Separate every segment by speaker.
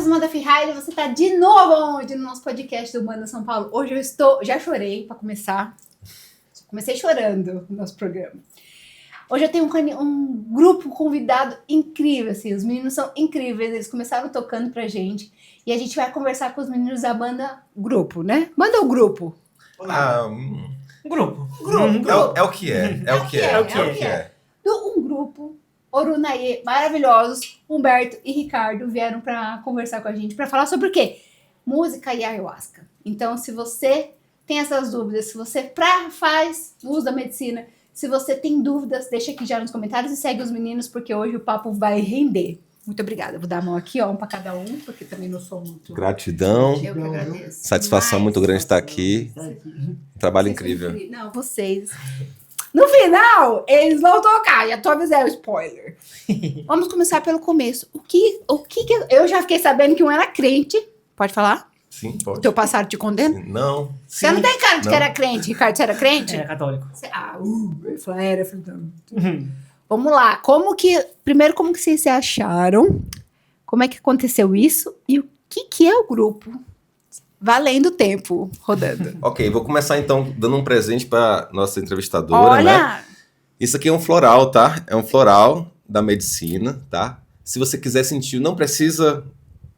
Speaker 1: Amanda Ferrari, você tá de novo onde? No nosso podcast do Banda São Paulo. Hoje eu estou... Já chorei para começar. Comecei chorando no nosso programa. Hoje eu tenho um grupo convidado incrível, assim. Os meninos são incríveis. Eles começaram tocando pra gente. E a gente vai conversar com os meninos da banda Grupo, né? Banda ou Grupo?
Speaker 2: Grupo.
Speaker 3: É o que é. É o que é.
Speaker 1: Um grupo, Orunaê, maravilhosos, Humberto e Ricardo vieram para conversar com a gente, para falar sobre o quê? Música e ayahuasca. Então, se você tem essas dúvidas, se você faz uso da medicina, se você tem dúvidas, deixa aqui já nos comentários e segue os meninos, porque hoje o papo vai render. Muito obrigada. Vou dar a mão aqui, ó, um para cada um, porque também não sou muito...
Speaker 3: Gratidão.
Speaker 1: Eu que agradeço.
Speaker 3: Satisfação muito grande estar aqui. Trabalho incrível.
Speaker 1: Não, vocês... No final, eles vão tocar. Já tô avisando o spoiler. Vamos começar pelo começo. O que eu já fiquei sabendo que um era crente. Pode falar?
Speaker 3: Sim, pode.
Speaker 1: O teu passado te condena?
Speaker 3: Não.
Speaker 1: Você não tem cara de que era crente, Ricardo. Você era crente?
Speaker 2: É católico.
Speaker 1: Eu falei, era. Vamos lá. Primeiro, como que vocês se acharam? Como é que aconteceu isso? E o que é o grupo? Valendo o tempo, rodando.
Speaker 3: Ok, vou começar então dando um presente para nossa entrevistadora,
Speaker 1: Olha!
Speaker 3: né? Isso aqui é um floral, tá? É um floral da medicina, tá? Se você quiser sentir, não precisa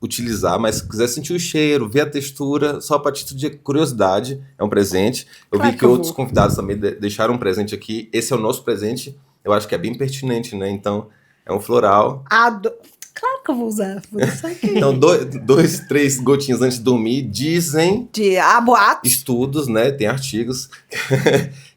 Speaker 3: utilizar, mas se quiser sentir o cheiro, ver a textura, só para título de curiosidade, é um presente. Eu vi que outros convidados também deixaram um presente aqui. Esse é o nosso presente. Eu acho que é bem pertinente, né? Então, é um floral.
Speaker 1: Claro que eu vou usar. Vou deixar aqui.
Speaker 3: Então, 3 gotinhas antes de dormir, dizem...
Speaker 1: boatos.
Speaker 3: Estudos, né? Tem artigos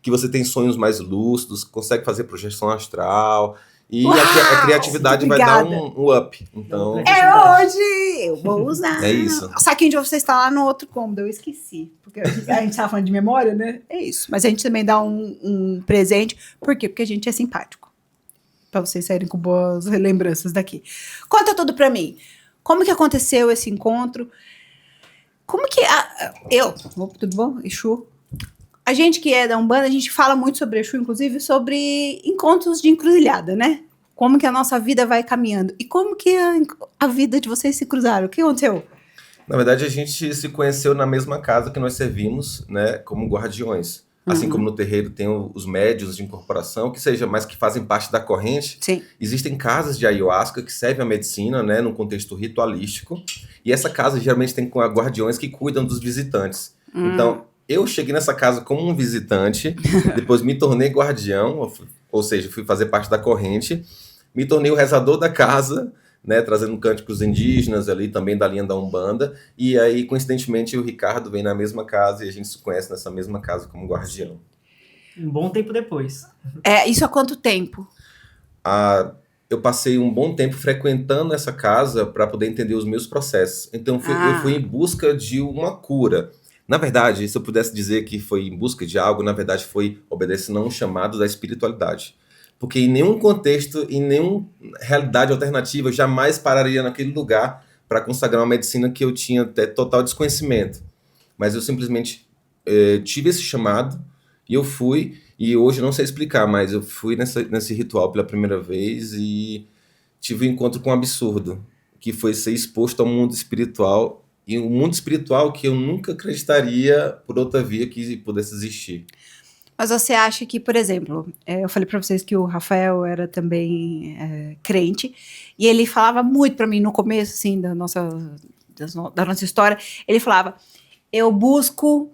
Speaker 3: que você tem sonhos mais lúcidos, consegue fazer projeção astral... E a criatividade vai dar um up. Então,
Speaker 1: hoje! Eu vou usar.
Speaker 3: É isso.
Speaker 1: O saquinho de você está lá no outro cômodo, eu esqueci. Porque a gente estava falando de memória, né? É isso. Mas a gente também dá um presente. Por quê? Porque a gente é simpático. Para vocês saírem com boas lembranças daqui. Conta tudo para mim. Como que aconteceu esse encontro? Como que... tudo bom? Exu? A gente que é da Umbanda, a gente fala muito sobre Exu, inclusive sobre encontros de encruzilhada, né? Como que a nossa vida vai caminhando. E como que a vida de vocês se cruzaram? O que aconteceu?
Speaker 3: Na verdade, a gente se conheceu na mesma casa que nós servimos, né? Como guardiões. Assim como no terreiro tem os médiuns de incorporação, mas que fazem parte da corrente.
Speaker 1: Sim.
Speaker 3: Existem casas de ayahuasca que servem à medicina, né? Num contexto ritualístico. E essa casa geralmente tem guardiões que cuidam dos visitantes. Então... Eu cheguei nessa casa como um visitante, depois me tornei guardião, ou seja, fui fazer parte da corrente, me tornei o rezador da casa, né, trazendo cânticos indígenas ali, também da linha da Umbanda, e aí, coincidentemente, o Ricardo vem na mesma casa e a gente se conhece nessa mesma casa como guardião.
Speaker 2: Um bom tempo depois.
Speaker 1: Isso há quanto tempo?
Speaker 3: Eu passei um bom tempo frequentando essa casa para poder entender os meus processos. Então, eu fui em busca de uma cura. Na verdade, se eu pudesse dizer que foi em busca de algo, na verdade foi obedecendo a um chamado da espiritualidade. Porque em nenhum contexto, em nenhuma realidade alternativa, eu jamais pararia naquele lugar para consagrar uma medicina que eu tinha até total desconhecimento. Mas eu simplesmente tive esse chamado e eu fui, e hoje eu não sei explicar, mas eu fui nesse ritual pela primeira vez e tive um encontro com um absurdo, que foi ser exposto ao mundo espiritual. E um mundo espiritual que eu nunca acreditaria por outra via que pudesse existir.
Speaker 1: Mas você acha que, por exemplo, eu falei para vocês que o Rafael era também crente, e ele falava muito para mim no começo, assim, da nossa história, ele falava, eu busco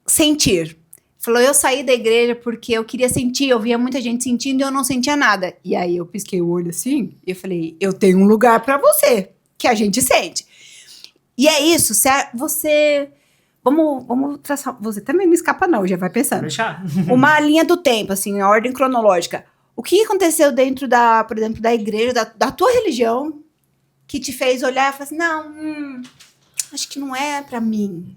Speaker 1: sentir. Falou, eu saí da igreja porque eu queria sentir, eu via muita gente sentindo e eu não sentia nada. E aí eu pisquei o olho assim, e eu falei, eu tenho um lugar para você, que a gente sente. E é isso, você... Vamos traçar... Você também não escapa não, já vai pensando.
Speaker 2: Deixar.
Speaker 1: Uma linha do tempo, assim, a ordem cronológica. O que aconteceu dentro por exemplo, da igreja, da tua religião, que te fez olhar e falar assim, não, acho que não é pra mim.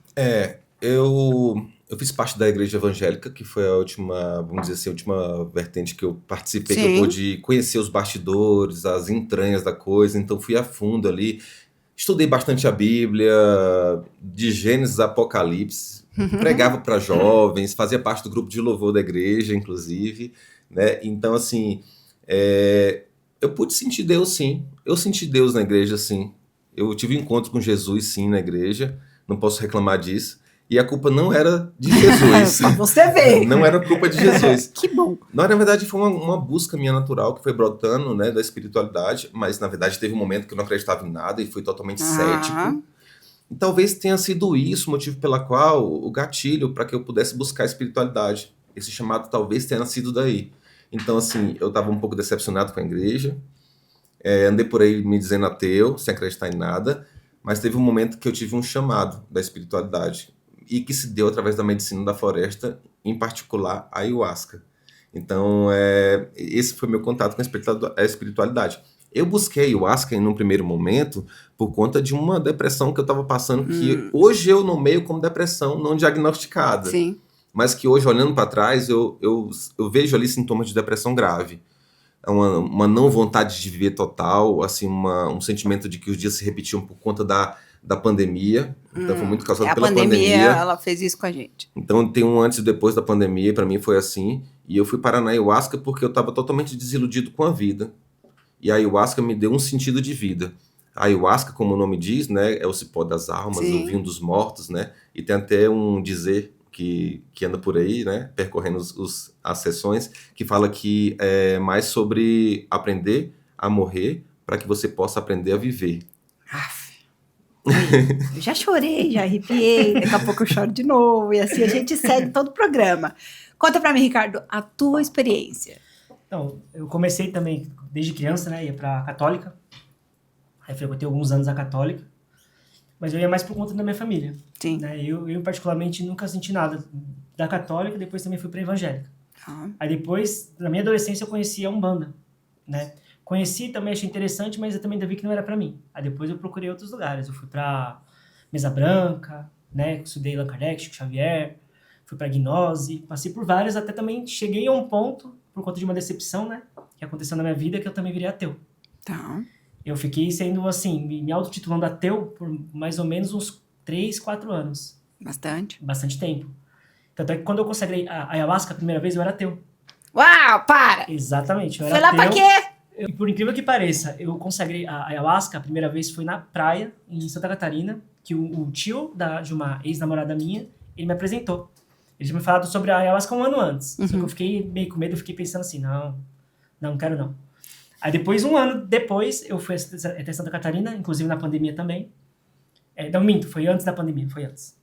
Speaker 3: Eu fiz parte da igreja evangélica, que foi a última, vamos dizer assim, a última vertente que eu participei,
Speaker 1: Sim.
Speaker 3: que eu pude conhecer os bastidores, as entranhas da coisa, então fui a fundo ali. Estudei bastante a Bíblia, de Gênesis a Apocalipse, pregava para jovens, fazia parte do grupo de louvor da igreja, inclusive, né? Então, assim, eu pude sentir Deus, sim. Eu senti Deus na igreja, sim. Eu tive um encontro com Jesus, sim, na igreja. Não posso reclamar disso. E a culpa não era de Jesus.
Speaker 1: Pra você ver.
Speaker 3: Não era culpa de Jesus.
Speaker 1: Que bom.
Speaker 3: Não, na verdade, foi uma busca minha natural que foi brotando, né, da espiritualidade. Mas, na verdade, teve um momento que eu não acreditava em nada e fui totalmente cético. E talvez tenha sido isso o motivo pela qual o gatilho para que eu pudesse buscar a espiritualidade. Esse chamado talvez tenha nascido daí. Então, assim, eu estava um pouco decepcionado com a igreja. Andei por aí me dizendo ateu, sem acreditar em nada. Mas teve um momento que eu tive um chamado da espiritualidade. E que se deu através da medicina da floresta, em particular a ayahuasca. Então, esse foi meu contato com a espiritualidade. Eu busquei a ayahuasca em um primeiro momento por conta de uma depressão que eu estava passando, que hoje eu nomeio como depressão não diagnosticada.
Speaker 1: Sim.
Speaker 3: Mas que hoje, olhando para trás, eu vejo ali sintomas de depressão grave. Uma não vontade de viver total, assim, um sentimento de que os dias se repetiam por conta da pandemia. Então foi muito causado pela pandemia.
Speaker 1: Ela fez isso com a gente.
Speaker 3: Então tem um antes e depois da pandemia, para mim foi assim. E eu fui parar na ayahuasca porque eu estava totalmente desiludido com a vida. E a ayahuasca me deu um sentido de vida. A ayahuasca, como o nome diz, né, é o cipó das almas, o vinho dos mortos, né? E tem até um dizer que anda por aí, né, percorrendo as sessões, que fala que é mais sobre aprender a morrer para que você possa aprender a viver.
Speaker 1: Eu já chorei, já arrepiei, daqui a pouco eu choro de novo, e assim a gente segue todo o programa. Conta pra mim, Ricardo, a tua experiência.
Speaker 2: Então, eu comecei também, desde criança, né, ia pra católica, aí frequentei alguns anos a católica, mas eu ia mais por conta da minha família.
Speaker 1: Sim.
Speaker 2: Né? Eu particularmente, nunca senti nada da católica, depois também fui pra evangélica. Aí depois, na minha adolescência, eu conheci a Umbanda, né? Conheci, também achei interessante, mas eu também vi que não era pra mim. Aí depois eu procurei outros lugares. Eu fui pra Mesa Branca, né? Estudei Allan Kardec, Chico Xavier, fui pra Gnose, passei por vários, até também cheguei a um ponto, por conta de uma decepção, né? Que aconteceu na minha vida, que eu também virei ateu.
Speaker 1: Tá.
Speaker 2: Eu fiquei sendo, assim, me autotitulando ateu por mais ou menos uns 3, 4 anos. Bastante tempo. Tanto é que quando eu consagrei a ayahuasca a primeira vez, eu era ateu.
Speaker 1: Uau, para!
Speaker 2: Exatamente, eu era
Speaker 1: Foi lá
Speaker 2: ateu.
Speaker 1: pra quê?
Speaker 2: E por incrível que pareça, eu consagrei a ayahuasca a primeira vez foi na praia, em Santa Catarina, que o tio de uma ex-namorada minha, ele me apresentou. Ele tinha me falado sobre a ayahuasca um ano antes. Só que eu fiquei meio com medo, eu fiquei pensando assim, não quero não. Aí depois, um ano depois, eu fui até Santa Catarina, inclusive na pandemia também. Não, minto, foi antes da pandemia, foi antes.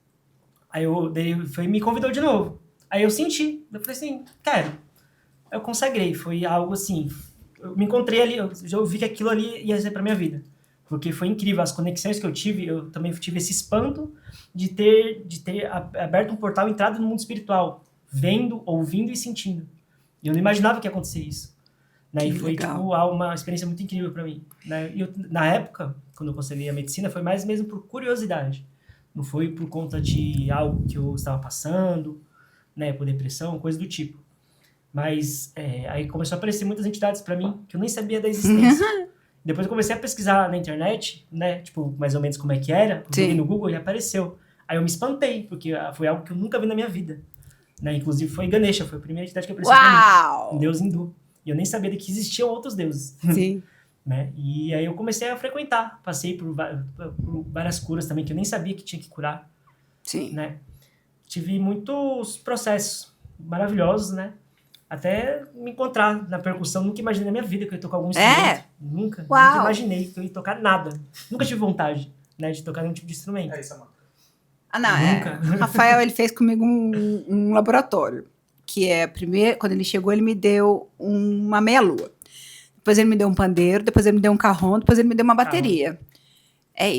Speaker 2: Aí ele me convidou de novo. Aí eu senti, eu falei assim, quero. Eu consagrei, foi algo assim, eu me encontrei ali, eu vi que aquilo ali ia ser pra minha vida. Porque foi incrível, as conexões que eu tive, eu também tive esse espanto de ter aberto um portal, entrado no mundo espiritual, vendo, ouvindo e sentindo. E eu não imaginava que ia acontecer isso. Né? E foi tipo, uma experiência muito incrível pra mim. Né? E na época, quando eu consagrei a medicina, foi mais mesmo por curiosidade. Não foi por conta de algo que eu estava passando, né, por depressão, coisa do tipo. Mas aí começou a aparecer muitas entidades pra mim que eu nem sabia da existência. Depois eu comecei a pesquisar na internet, né, tipo, mais ou menos como é que era. Joguei no Google e apareceu. Aí eu me espantei, porque foi algo que eu nunca vi na minha vida. Né? Inclusive foi Ganesha, foi a primeira entidade que apareceu pra mim. Um deus hindu. E eu nem sabia de que existiam outros deuses.
Speaker 1: Sim.
Speaker 2: Né? E aí eu comecei a frequentar. Passei por várias curas também, que eu nem sabia que tinha que curar.
Speaker 1: Sim.
Speaker 2: Né? Tive muitos processos maravilhosos, né? Até me encontrar na percussão. Nunca imaginei na minha vida que eu ia tocar algum instrumento. Nunca imaginei que eu ia tocar nada. Nunca tive vontade, né, de tocar nenhum tipo de instrumento.
Speaker 4: É isso, Amanda.
Speaker 1: Nunca. Rafael, ele fez comigo um laboratório. Que primeiro, quando ele chegou, ele me deu uma meia-lua. Depois ele me deu um pandeiro, depois ele me deu um carrom, depois ele me deu uma bateria.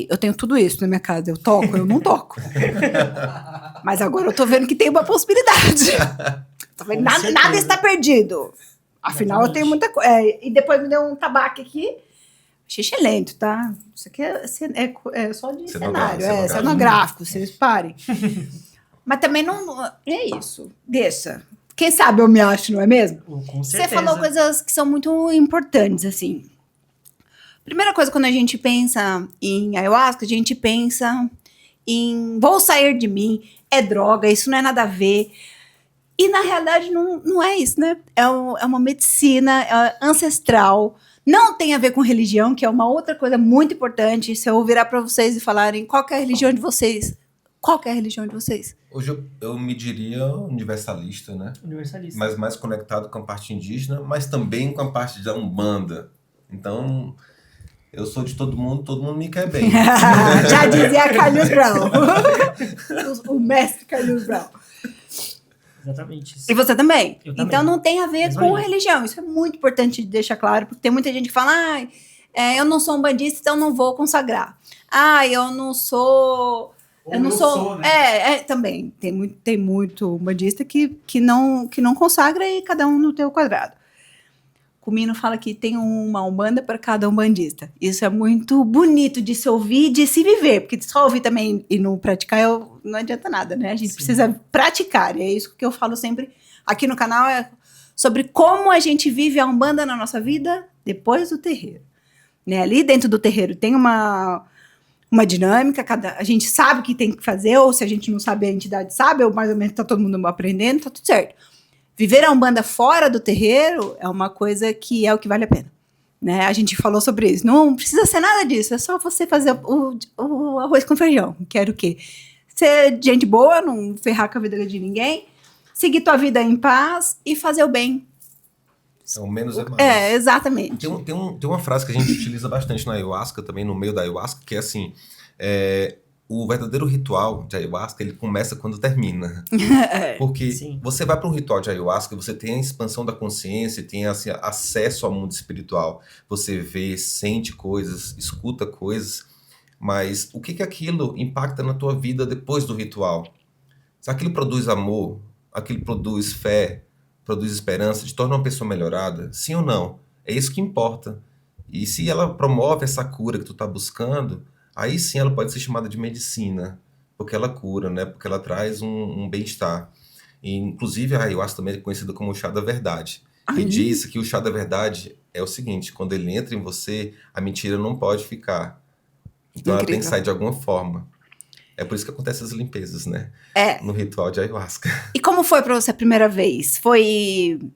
Speaker 1: Eu tenho tudo isso na minha casa. Eu toco, eu não toco. Mas agora eu tô vendo que tem uma possibilidade. Tô vendo, nada está perdido. Afinal, eu tenho muita coisa. E depois me deu um tabaco aqui. Xixi lento, tá? Isso aqui é só de cenário. Cenográfico, vocês parem. Mas também não... É isso. Deixa. Quem sabe eu me acho, não é mesmo?
Speaker 2: Com certeza.
Speaker 1: Você falou coisas que são muito importantes, assim. Primeira coisa, quando a gente pensa em ayahuasca, a gente pensa em vou sair de mim, é droga, isso não é nada a ver. E, na realidade, não é isso, né? É uma medicina ancestral. Não tem a ver com religião, que é uma outra coisa muito importante. Se eu virar para vocês e falarem qual que é a religião de vocês, qual que é a religião de vocês?
Speaker 3: Hoje eu me diria universalista, né?
Speaker 2: Universalista.
Speaker 3: Mas mais conectado com a parte indígena, mas também com a parte da Umbanda. Então, eu sou de todo mundo me quer bem.
Speaker 1: Já dizia Carlos Brown. O mestre Carlos Brown.
Speaker 2: Exatamente.
Speaker 1: E você também?
Speaker 2: Eu também.
Speaker 1: Então não tem a ver
Speaker 2: Mesma
Speaker 1: com
Speaker 2: linha.
Speaker 1: religião. Isso é muito importante de deixar claro, porque tem muita gente que fala, eu não sou umbandista, então não vou consagrar. Eu não sou... Eu não sou, né? Também. Tem muito umbandista que não consagra e cada um no teu quadrado. O Mino fala que tem uma umbanda para cada umbandista. Isso é muito bonito de se ouvir e de se viver, porque só ouvir também e não praticar não adianta nada, né? A gente precisa praticar, e é isso que eu falo sempre aqui no canal, é sobre como a gente vive a umbanda na nossa vida depois do terreiro. Né? Ali dentro do terreiro tem uma dinâmica, a gente sabe o que tem que fazer, ou se a gente não sabe, a entidade sabe, ou mais ou menos tá todo mundo aprendendo, tá tudo certo. Viver a umbanda fora do terreiro é uma coisa que é o que vale a pena. Né? A gente falou sobre isso. Não precisa ser nada disso, é só você fazer o arroz com feijão. Que era o quê? Ser gente boa, não ferrar com a vida de ninguém, seguir tua vida em paz e fazer o bem.
Speaker 3: Então, menos é mais.
Speaker 1: Exatamente.
Speaker 3: Tem uma frase que a gente utiliza bastante na ayahuasca, também no meio da ayahuasca, que é assim, o verdadeiro ritual de ayahuasca, ele começa quando termina. Porque você vai para um ritual de ayahuasca, você tem a expansão da consciência, tem assim, acesso ao mundo espiritual. Você vê, sente coisas, escuta coisas, mas o que aquilo impacta na tua vida depois do ritual? Se aquilo produz amor, aquilo produz fé, produz esperança, te torna uma pessoa melhorada, sim ou não? É isso que importa. E se ela promove essa cura que tu tá buscando, aí sim ela pode ser chamada de medicina, porque ela cura, né? Porque ela traz um bem-estar. E, inclusive, a ayahuasca também é conhecida como o chá da verdade. E diz que o chá da verdade é o seguinte, quando ele entra em você, a mentira não pode ficar. Então ela tem que sair de alguma forma. É por isso que acontecem as limpezas, né? No ritual de ayahuasca.
Speaker 1: E como foi pra você a primeira vez?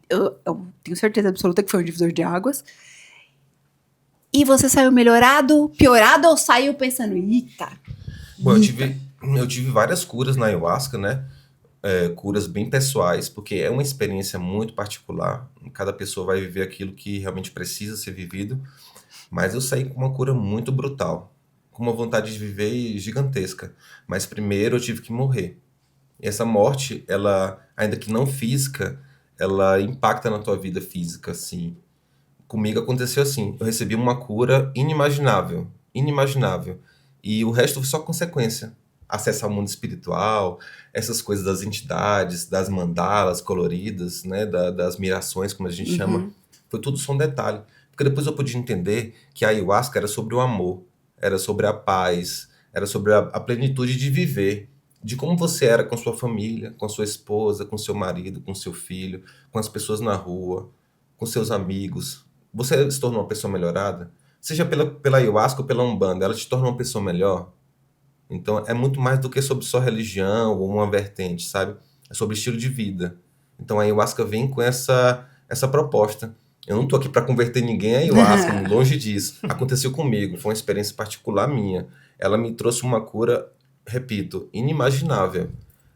Speaker 1: Eu tenho certeza absoluta que foi um divisor de águas. E você saiu melhorado, piorado ou saiu pensando, eita?
Speaker 3: Bom, eu tive várias curas na ayahuasca, né? Curas bem pessoais, porque é uma experiência muito particular. Cada pessoa vai viver aquilo que realmente precisa ser vivido. Mas eu saí com uma cura muito brutal, com uma vontade de viver gigantesca. Mas primeiro eu tive que morrer. E essa morte, ela, ainda que não física, ela impacta na tua vida física, assim. Comigo aconteceu assim, eu recebi uma cura inimaginável. E o resto foi só consequência. Acesso ao mundo espiritual, essas coisas das entidades, das mandalas coloridas, né, das mirações, como a gente chama. Foi tudo só um detalhe. Porque depois eu pude entender que a ayahuasca era sobre o amor, era sobre a paz, era sobre a plenitude de viver, de como você era com sua família, com sua esposa, com seu marido, com seu filho, com as pessoas na rua, com seus amigos. Você se tornou uma pessoa melhorada? Seja pela ayahuasca ou pela umbanda, ela te torna uma pessoa melhor? Então é muito mais do que sobre só religião ou uma vertente, sabe? É sobre estilo de vida. Então a ayahuasca vem com essa proposta. Eu não tô aqui para converter ninguém a ayahuasca, longe disso. Aconteceu comigo, foi uma experiência particular minha. Ela me trouxe uma cura, repito, inimaginável.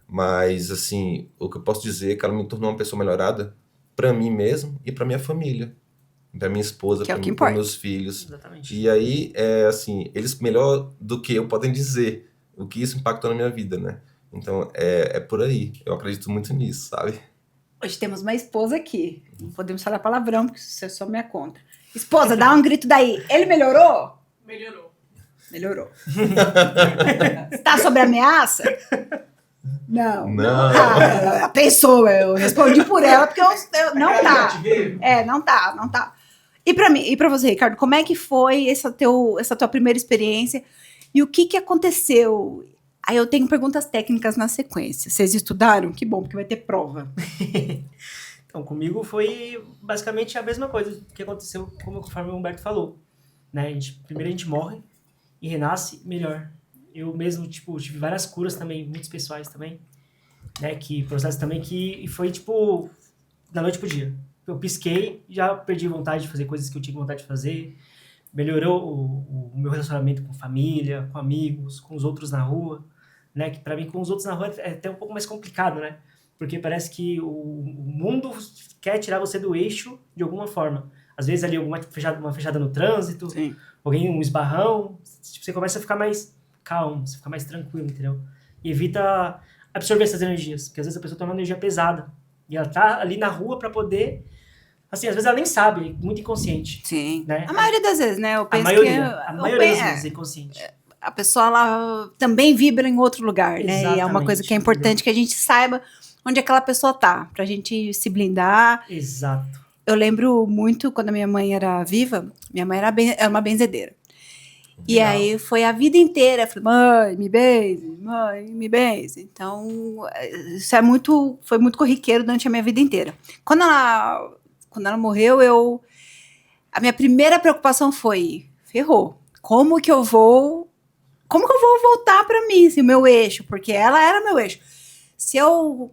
Speaker 3: Mas, assim, o que eu posso dizer é que ela me tornou uma pessoa melhorada para mim mesmo e para minha família. Para minha esposa, para meus filhos.
Speaker 2: Exatamente.
Speaker 3: E aí, assim, eles melhor do que eu podem dizer o que isso impactou na minha vida, né? Então, é por aí. Eu acredito muito nisso, sabe?
Speaker 1: Hoje temos uma esposa aqui. Não podemos falar palavrão, porque isso é só minha conta. Esposa, dá um grito daí. Ele melhorou? Melhorou. Está sob ameaça? Não. Pensou, eu respondi por ela, porque eu não tá. Não tá. E pra mim, e pra você, Ricardo, como é que foi essa tua primeira experiência? E o que aconteceu? Aí eu tenho perguntas técnicas na sequência. Vocês estudaram? Que bom, porque vai ter prova.
Speaker 2: Então, comigo foi basicamente a mesma coisa que aconteceu, conforme o Humberto falou. Né? Primeiro a gente morre e renasce melhor. Eu mesmo, tive várias curas também, muitos pessoais também, né? Processos também que foi, da noite pro dia. eu pisquei, já perdi vontade de fazer coisas que eu tinha vontade de fazer. Melhorou o meu relacionamento com família, com amigos, com os outros na rua, né? Que para mim com os outros na rua é até um pouco mais complicado, né? Porque parece que o mundo quer tirar você do eixo de alguma forma. Às vezes ali uma fechada no trânsito,
Speaker 1: Sim.
Speaker 2: um esbarrão, tipo, você começa a ficar mais calmo, você fica mais tranquilo, entendeu? E evita absorver essas energias, porque às vezes a pessoa tem uma energia pesada e ela tá ali na rua para poder, assim, às vezes ela nem sabe, é muito inconsciente.
Speaker 1: Sim.
Speaker 2: Né?
Speaker 1: A maioria das vezes, né? Eu penso
Speaker 2: a maioria
Speaker 1: que
Speaker 2: das vezes é inconsciente.
Speaker 1: a pessoa ela também vibra em outro lugar, né? E é uma coisa que é importante que a gente saiba onde aquela pessoa tá, pra gente se blindar.
Speaker 2: Exato.
Speaker 1: Eu lembro muito quando a minha mãe era viva, minha mãe era uma benzedeira. E aí foi a vida inteira, eu falei, mãe, me benze. Então, isso foi muito corriqueiro durante a minha vida inteira. Quando ela morreu, a minha primeira preocupação foi, ferrou, como que eu vou voltar para mim, assim, o meu eixo, porque ela era meu eixo.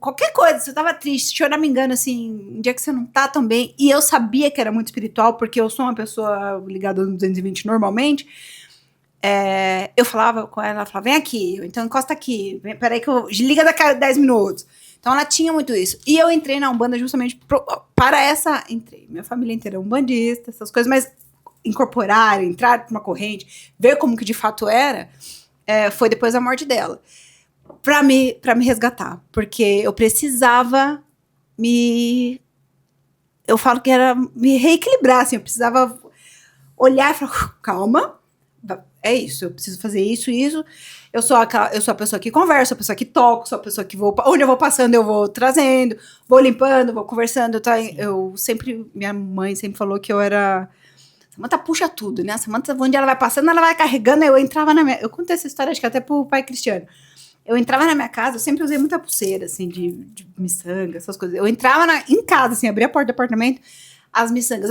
Speaker 1: Qualquer coisa, se eu tava triste, se eu não me engano, assim, um dia que você não tá tão bem, e eu sabia que era muito espiritual, porque eu sou uma pessoa ligada no 220 normalmente, eu falava com ela falava, vem aqui, então encosta aqui, peraí que eu liga daqui a 10 minutos. Então ela tinha muito isso. E eu entrei na Umbanda justamente minha família inteira é umbandista, essas coisas, mas entrar pra uma corrente, ver como que de fato era, foi depois da morte dela. Pra me resgatar, porque eu precisava eu falo que era me reequilibrar, assim, eu precisava olhar e falar, calma, é isso, eu preciso fazer isso, eu sou a pessoa que conversa, sou a pessoa que toco, sou a pessoa que onde eu vou passando, eu vou trazendo, vou limpando, vou conversando, minha mãe sempre falou que eu era Samantha puxa tudo, né? Samantha, onde ela vai passando, ela vai carregando, eu contei essa história, acho que até pro pai Cristiano. Eu entrava na minha casa, eu sempre usei muita pulseira, assim, de miçanga, essas coisas. Eu entrava em casa, assim, abria a porta do apartamento, as miçangas,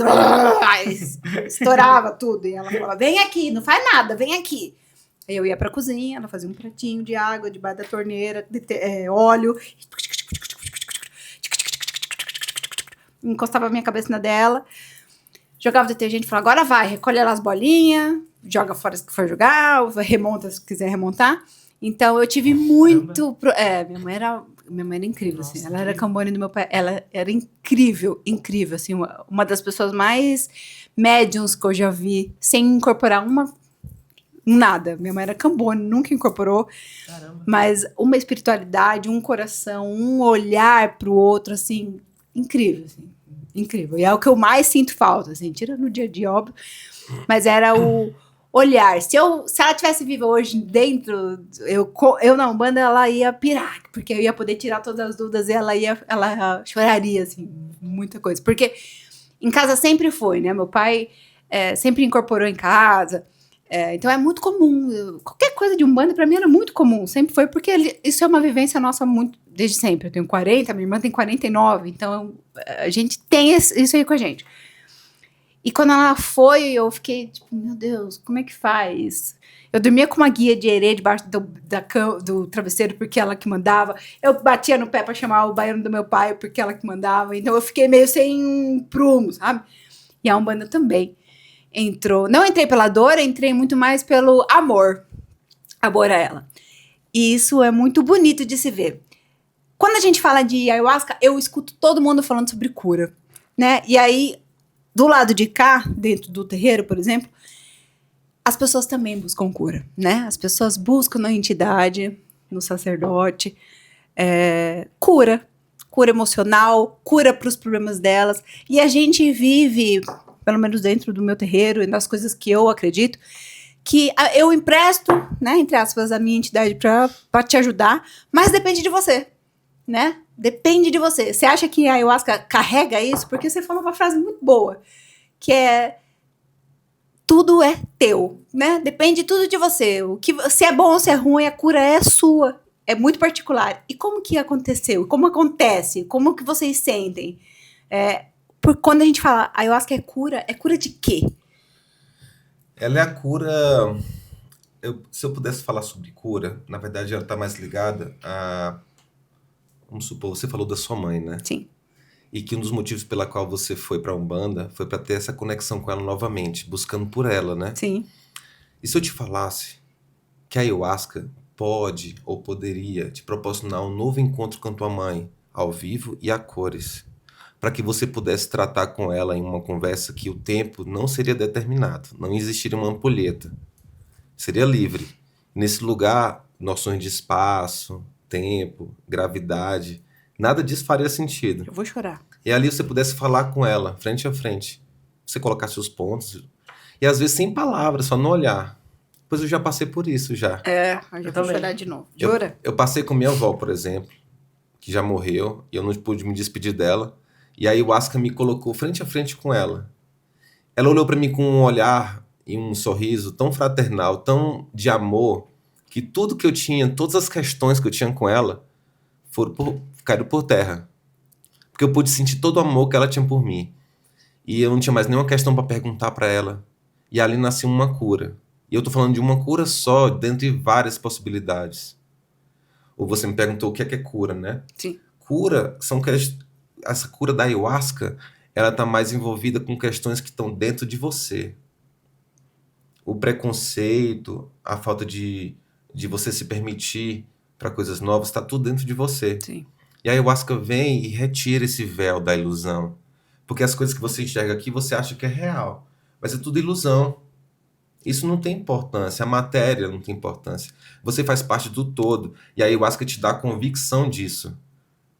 Speaker 1: estourava tudo. E ela falava, vem aqui, não faz nada, vem aqui. Aí eu ia pra cozinha, ela fazia um pratinho de água debaixo da torneira, óleo, encostava a minha cabeça na dela, jogava detergente e falava, agora vai, recolhe lá as bolinhas, joga fora se for jogar, remonta se quiser remontar. Então, eu tive muito... minha mãe era incrível, nossa, assim. Ela era cambone do meu pai. Ela era incrível, assim. Uma das pessoas mais médiums que eu já vi, sem incorporar nada. Minha mãe era cambone, nunca incorporou. Caramba. Mas uma espiritualidade, um coração, um olhar pro outro, assim, incrível, assim. Incrível. E é o que eu mais sinto falta, assim. Tira no dia a dia, óbvio. Mas era o... olhar, se ela tivesse viva hoje dentro, eu na Umbanda, ela ia pirar, porque eu ia poder tirar todas as dúvidas e ela choraria, assim, muita coisa, porque em casa sempre foi, né, meu pai sempre incorporou em casa, então é muito comum, qualquer coisa de Umbanda pra mim era muito comum, sempre foi, porque isso é uma vivência nossa muito, desde sempre, eu tenho 40, minha irmã tem 49, então a gente tem isso aí com a gente. E quando ela foi, eu fiquei tipo, meu Deus, como é que faz? Eu dormia com uma guia de herê debaixo do travesseiro, porque ela que mandava. Eu batia no pé pra chamar o baiano do meu pai, porque ela que mandava. Então eu fiquei meio sem prumo, sabe? E a Umbanda também entrou. Não entrei pela dor, entrei muito mais pelo amor a ela. E isso é muito bonito de se ver. Quando a gente fala de ayahuasca, eu escuto todo mundo falando sobre cura, né? E aí, do lado de cá, dentro do terreiro, por exemplo, as pessoas também buscam cura, né? As pessoas buscam na entidade, no sacerdote, cura emocional, cura para os problemas delas. E a gente vive, pelo menos dentro do meu terreiro e nas coisas que eu acredito, que eu empresto, né, entre aspas, a minha entidade para te ajudar, mas depende de você, né? Depende de você. Você acha que a ayahuasca carrega isso? Porque você falou uma frase muito boa, que é tudo é teu, né? Depende tudo de você. Se é bom ou se é ruim, a cura é sua. É muito particular. E como que aconteceu? Como acontece? Como que vocês sentem? Por quando a gente fala ayahuasca é cura de quê?
Speaker 3: Ela é a cura... se eu pudesse falar sobre cura, na verdade ela está mais ligada a... Vamos supor, você falou da sua mãe, né?
Speaker 1: Sim.
Speaker 3: E que um dos motivos pela qual você foi pra Umbanda foi pra ter essa conexão com ela novamente, buscando por ela, né?
Speaker 1: Sim.
Speaker 3: E se eu te falasse que a ayahuasca pode ou poderia te proporcionar um novo encontro com tua mãe, ao vivo e a cores, para que você pudesse tratar com ela em uma conversa que o tempo não seria determinado, não existiria uma ampulheta, seria livre. Nesse lugar, noções de espaço, tempo, gravidade, nada disso faria sentido.
Speaker 1: Eu vou chorar.
Speaker 3: E ali você pudesse falar com ela, frente a frente. Você colocasse os pontos, e às vezes sem palavras, só no olhar. Pois eu já passei por isso já.
Speaker 1: Eu já vou
Speaker 2: também.
Speaker 1: chorar de novo. Jura?
Speaker 3: Eu passei com minha avó, por exemplo, que já morreu, e eu não pude me despedir dela. E aí o Ayahuasca me colocou frente a frente com ela. Ela olhou para mim com um olhar e um sorriso tão fraternal, tão de amor, que tudo que eu tinha, todas as questões que eu tinha com ela, caíram por terra. Porque eu pude sentir todo o amor que ela tinha por mim. E eu não tinha mais nenhuma questão para perguntar para ela. E ali nasceu uma cura. E eu tô falando de uma cura só, dentro de várias possibilidades. Ou você me perguntou o que é cura, né?
Speaker 1: Sim.
Speaker 3: Cura essa cura da ayahuasca, ela tá mais envolvida com questões que estão dentro de você. O preconceito, a falta de você se permitir para coisas novas, está tudo dentro de você.
Speaker 1: Sim.
Speaker 3: E a ayahuasca vem e retira esse véu da ilusão. Porque as coisas que você enxerga aqui, você acha que é real. Mas é tudo ilusão. Isso não tem importância. A matéria não tem importância. Você faz parte do todo. E a ayahuasca te dá a convicção disso.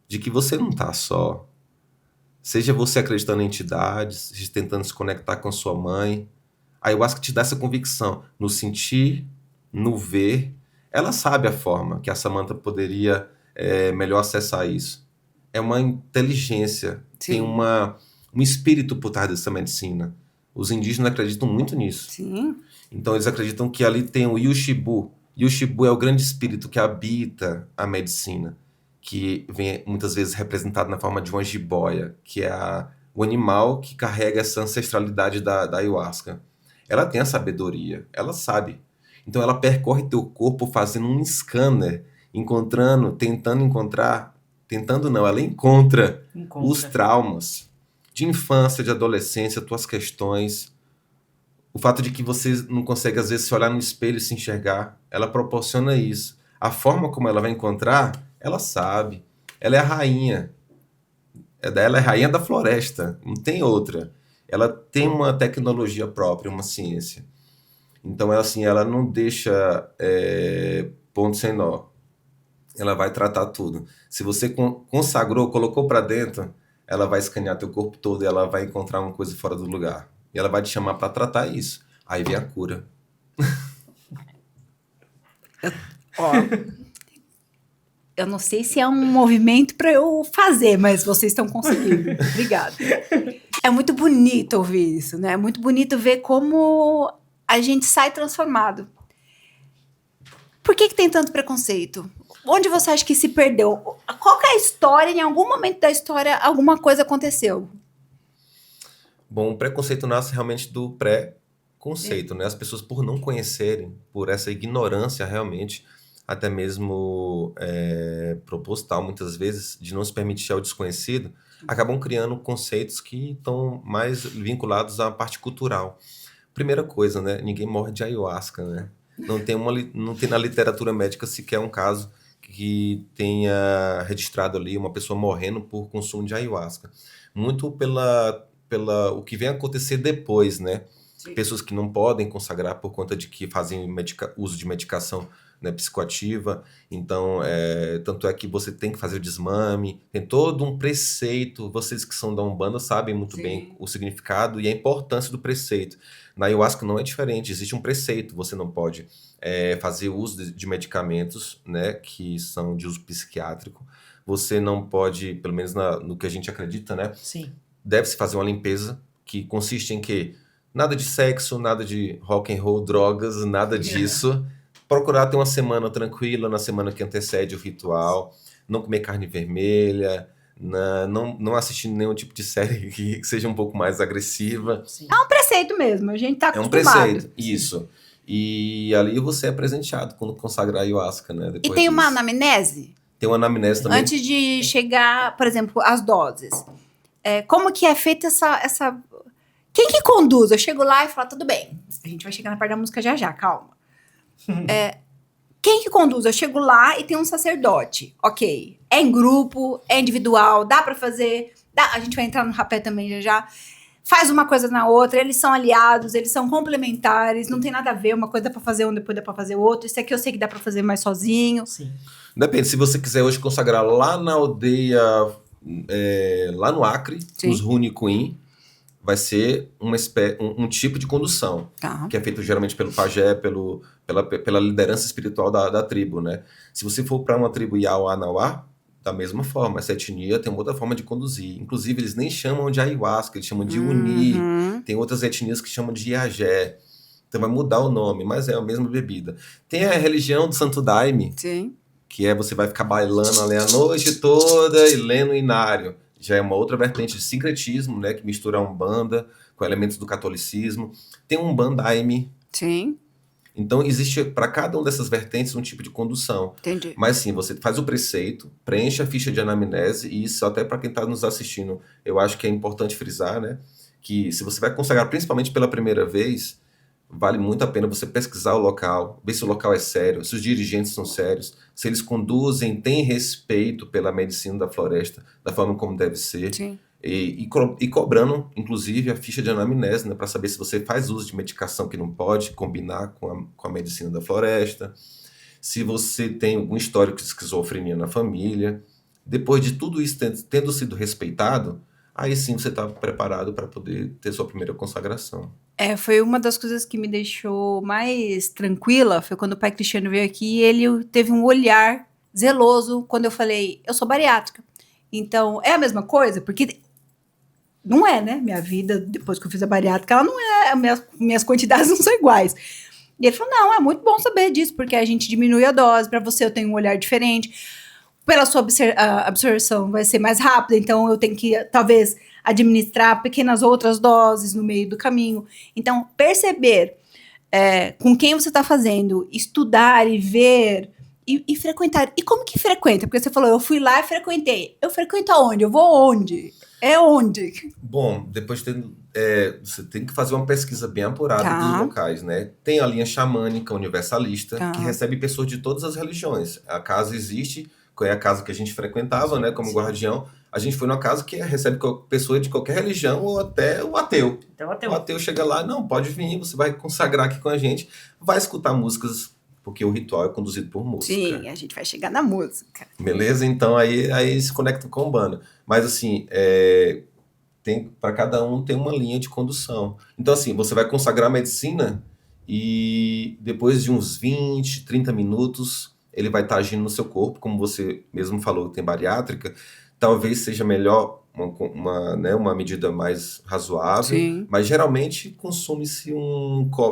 Speaker 3: De que você não está só. Seja você acreditando em entidades, tentando se conectar com a sua mãe. A ayahuasca te dá essa convicção. No sentir, no ver. Ela sabe a forma que a Samantha poderia melhor acessar isso. É uma inteligência.
Speaker 1: Sim.
Speaker 3: Tem um espírito por trás dessa medicina. Os indígenas acreditam muito nisso.
Speaker 1: Sim.
Speaker 3: Então eles acreditam que ali tem o Yushibu. Yushibu é o grande espírito que habita a medicina, que vem muitas vezes representado na forma de uma jiboia, que é o animal que carrega essa ancestralidade da ayahuasca. Ela tem a sabedoria, ela sabe. Então ela percorre teu corpo fazendo um scanner, ela encontra os traumas de infância, de adolescência, tuas questões. O fato de que você não consegue, às vezes, se olhar no espelho e se enxergar, ela proporciona isso. A forma como ela vai encontrar, ela sabe. Ela é a rainha. Ela é a rainha da floresta, não tem outra. Ela tem uma tecnologia própria, uma ciência. Então, ela não deixa ponto sem nó. Ela vai tratar tudo. Se você consagrou, colocou para dentro, ela vai escanear teu corpo todo e ela vai encontrar uma coisa fora do lugar. E ela vai te chamar para tratar isso. Aí vem a cura.
Speaker 1: Eu não sei se é um movimento para eu fazer, mas vocês estão conseguindo. Obrigada. É muito bonito ouvir isso, né? É muito bonito ver como a gente sai transformado. Por que tem tanto preconceito? Onde você acha que se perdeu? Qual que é a história? Em algum momento da história, alguma coisa aconteceu?
Speaker 3: Bom, o preconceito nasce realmente do pré-conceito, né? As pessoas, por não conhecerem, por essa ignorância realmente, até mesmo proposital, muitas vezes, de não se permitir ao desconhecido, acabam criando conceitos que estão mais vinculados à parte cultural. Primeira coisa, né? Ninguém morre de ayahuasca, né? Não tem na literatura médica sequer um caso que tenha registrado ali uma pessoa morrendo por consumo de ayahuasca. Muito pela o que vem acontecer depois, né? Sim. Pessoas que não podem consagrar por conta de que fazem uso de medicação, né, psicoativa. Então, tanto é que você tem que fazer o desmame. Tem todo um preceito. Vocês que são da Umbanda sabem muito Sim. bem o significado e a importância do preceito. Na ayahuasca não é diferente. Existe um preceito. Você não pode fazer uso de medicamentos, né, que são de uso psiquiátrico. Você não pode, pelo menos no que a gente acredita, né?
Speaker 2: Sim.
Speaker 3: Deve-se fazer uma limpeza que consiste em quê? Nada de sexo, nada de rock and roll, drogas, nada disso. Procurar ter uma semana tranquila, na semana que antecede o ritual. Não comer carne vermelha, não assistir nenhum tipo de série que seja um pouco mais agressiva.
Speaker 1: Sim. É um preceito mesmo, a gente tá acostumado.
Speaker 3: É um preceito, isso. E ali você é presenteado quando consagrar a ayahuasca, né?
Speaker 1: Depois e tem uma anamnese?
Speaker 3: Tem uma anamnese também.
Speaker 1: Antes de chegar, por exemplo, às doses. como que é feita essa... Quem que conduz? Eu chego lá e falo, tudo bem, a gente vai chegar na parte da música já, calma. Quem que conduz? Eu chego lá e tem um sacerdote. Ok. É em grupo, é individual, dá pra fazer. A gente vai entrar no rapé também já. Faz uma coisa na outra, eles são aliados, eles são complementares, não tem nada a ver, uma coisa dá pra fazer um, depois dá pra fazer outro. Isso aqui eu sei que dá pra fazer mais sozinho.
Speaker 2: Sim.
Speaker 3: Depende, se você quiser hoje consagrar lá na aldeia, lá no Acre,
Speaker 1: Sim.
Speaker 3: os Runicuim, vai ser um tipo de condução, que é feito geralmente pelo pajé, pela liderança espiritual da tribo, né? Se você for para uma tribo Yauanauá, da mesma forma, essa etnia tem uma outra forma de conduzir. Inclusive, eles nem chamam de ayahuasca, eles chamam de uni. Tem outras etnias que chamam de iagé. Então vai mudar o nome, mas é a mesma bebida. Tem a religião do Santo Daime,
Speaker 1: Sim.
Speaker 3: que você vai ficar bailando ali a noite toda e lendo o inário. Já é uma outra vertente de sincretismo, né, que mistura a Umbanda com elementos do catolicismo. Tem um Umbandaime.
Speaker 1: Sim.
Speaker 3: Então, existe para cada uma dessas vertentes um tipo de condução.
Speaker 1: Entendi.
Speaker 3: Mas sim, você faz o preceito, preenche a ficha de anamnese, e isso até para quem está nos assistindo, eu acho que é importante frisar, né, que se você vai consagrar principalmente pela primeira vez, vale muito a pena você pesquisar o local, ver se o local é sério, se os dirigentes são sérios, se eles conduzem, têm respeito pela medicina da floresta, da forma como deve ser.
Speaker 1: Sim.
Speaker 3: E cobrando, inclusive, a ficha de anamnese, né, para saber se você faz uso de medicação que não pode combinar com a medicina da floresta, se você tem algum histórico de esquizofrenia na família. Depois de tudo isso tendo sido respeitado, aí sim você está preparado para poder ter sua primeira consagração.
Speaker 1: Foi uma das coisas que me deixou mais tranquila, foi quando o pai Cristiano veio aqui e ele teve um olhar zeloso quando eu falei, eu sou bariátrica. Então, é a mesma coisa? Porque não é, né? Minha vida, depois que eu fiz a bariátrica, ela não é, minhas quantidades não são iguais. E ele falou, não, é muito bom saber disso, porque a gente diminui a dose, para você eu tenho um olhar diferente, pela sua absorção vai ser mais rápida, então eu tenho que, talvez, administrar pequenas outras doses no meio do caminho. Então, perceber com quem você está fazendo, estudar e ver e frequentar. E como que frequenta? Porque você falou, eu fui lá e frequentei. Eu frequento aonde? Eu vou onde? É onde?
Speaker 3: Bom, depois você tem que fazer uma pesquisa bem apurada dos locais, né? Tem a linha xamânica universalista, que recebe pessoas de todas as religiões. A casa existe, é a casa que a gente frequentava, né, como guardião. A gente foi numa casa que recebe pessoa de qualquer religião ou até o ateu. O ateu chega lá, não, pode vir, você vai consagrar aqui com a gente, vai escutar músicas, porque o ritual é conduzido por música.
Speaker 1: Sim, a gente vai chegar na música.
Speaker 3: Beleza? Então aí se conecta com a Umbanda. Mas assim, para cada um tem uma linha de condução. Então assim, você vai consagrar a medicina e depois de uns 20, 30 minutos, ele vai estar agindo no seu corpo, como você mesmo falou, tem bariátrica, talvez seja melhor uma medida mais razoável.
Speaker 1: Sim.
Speaker 3: Mas geralmente consome-se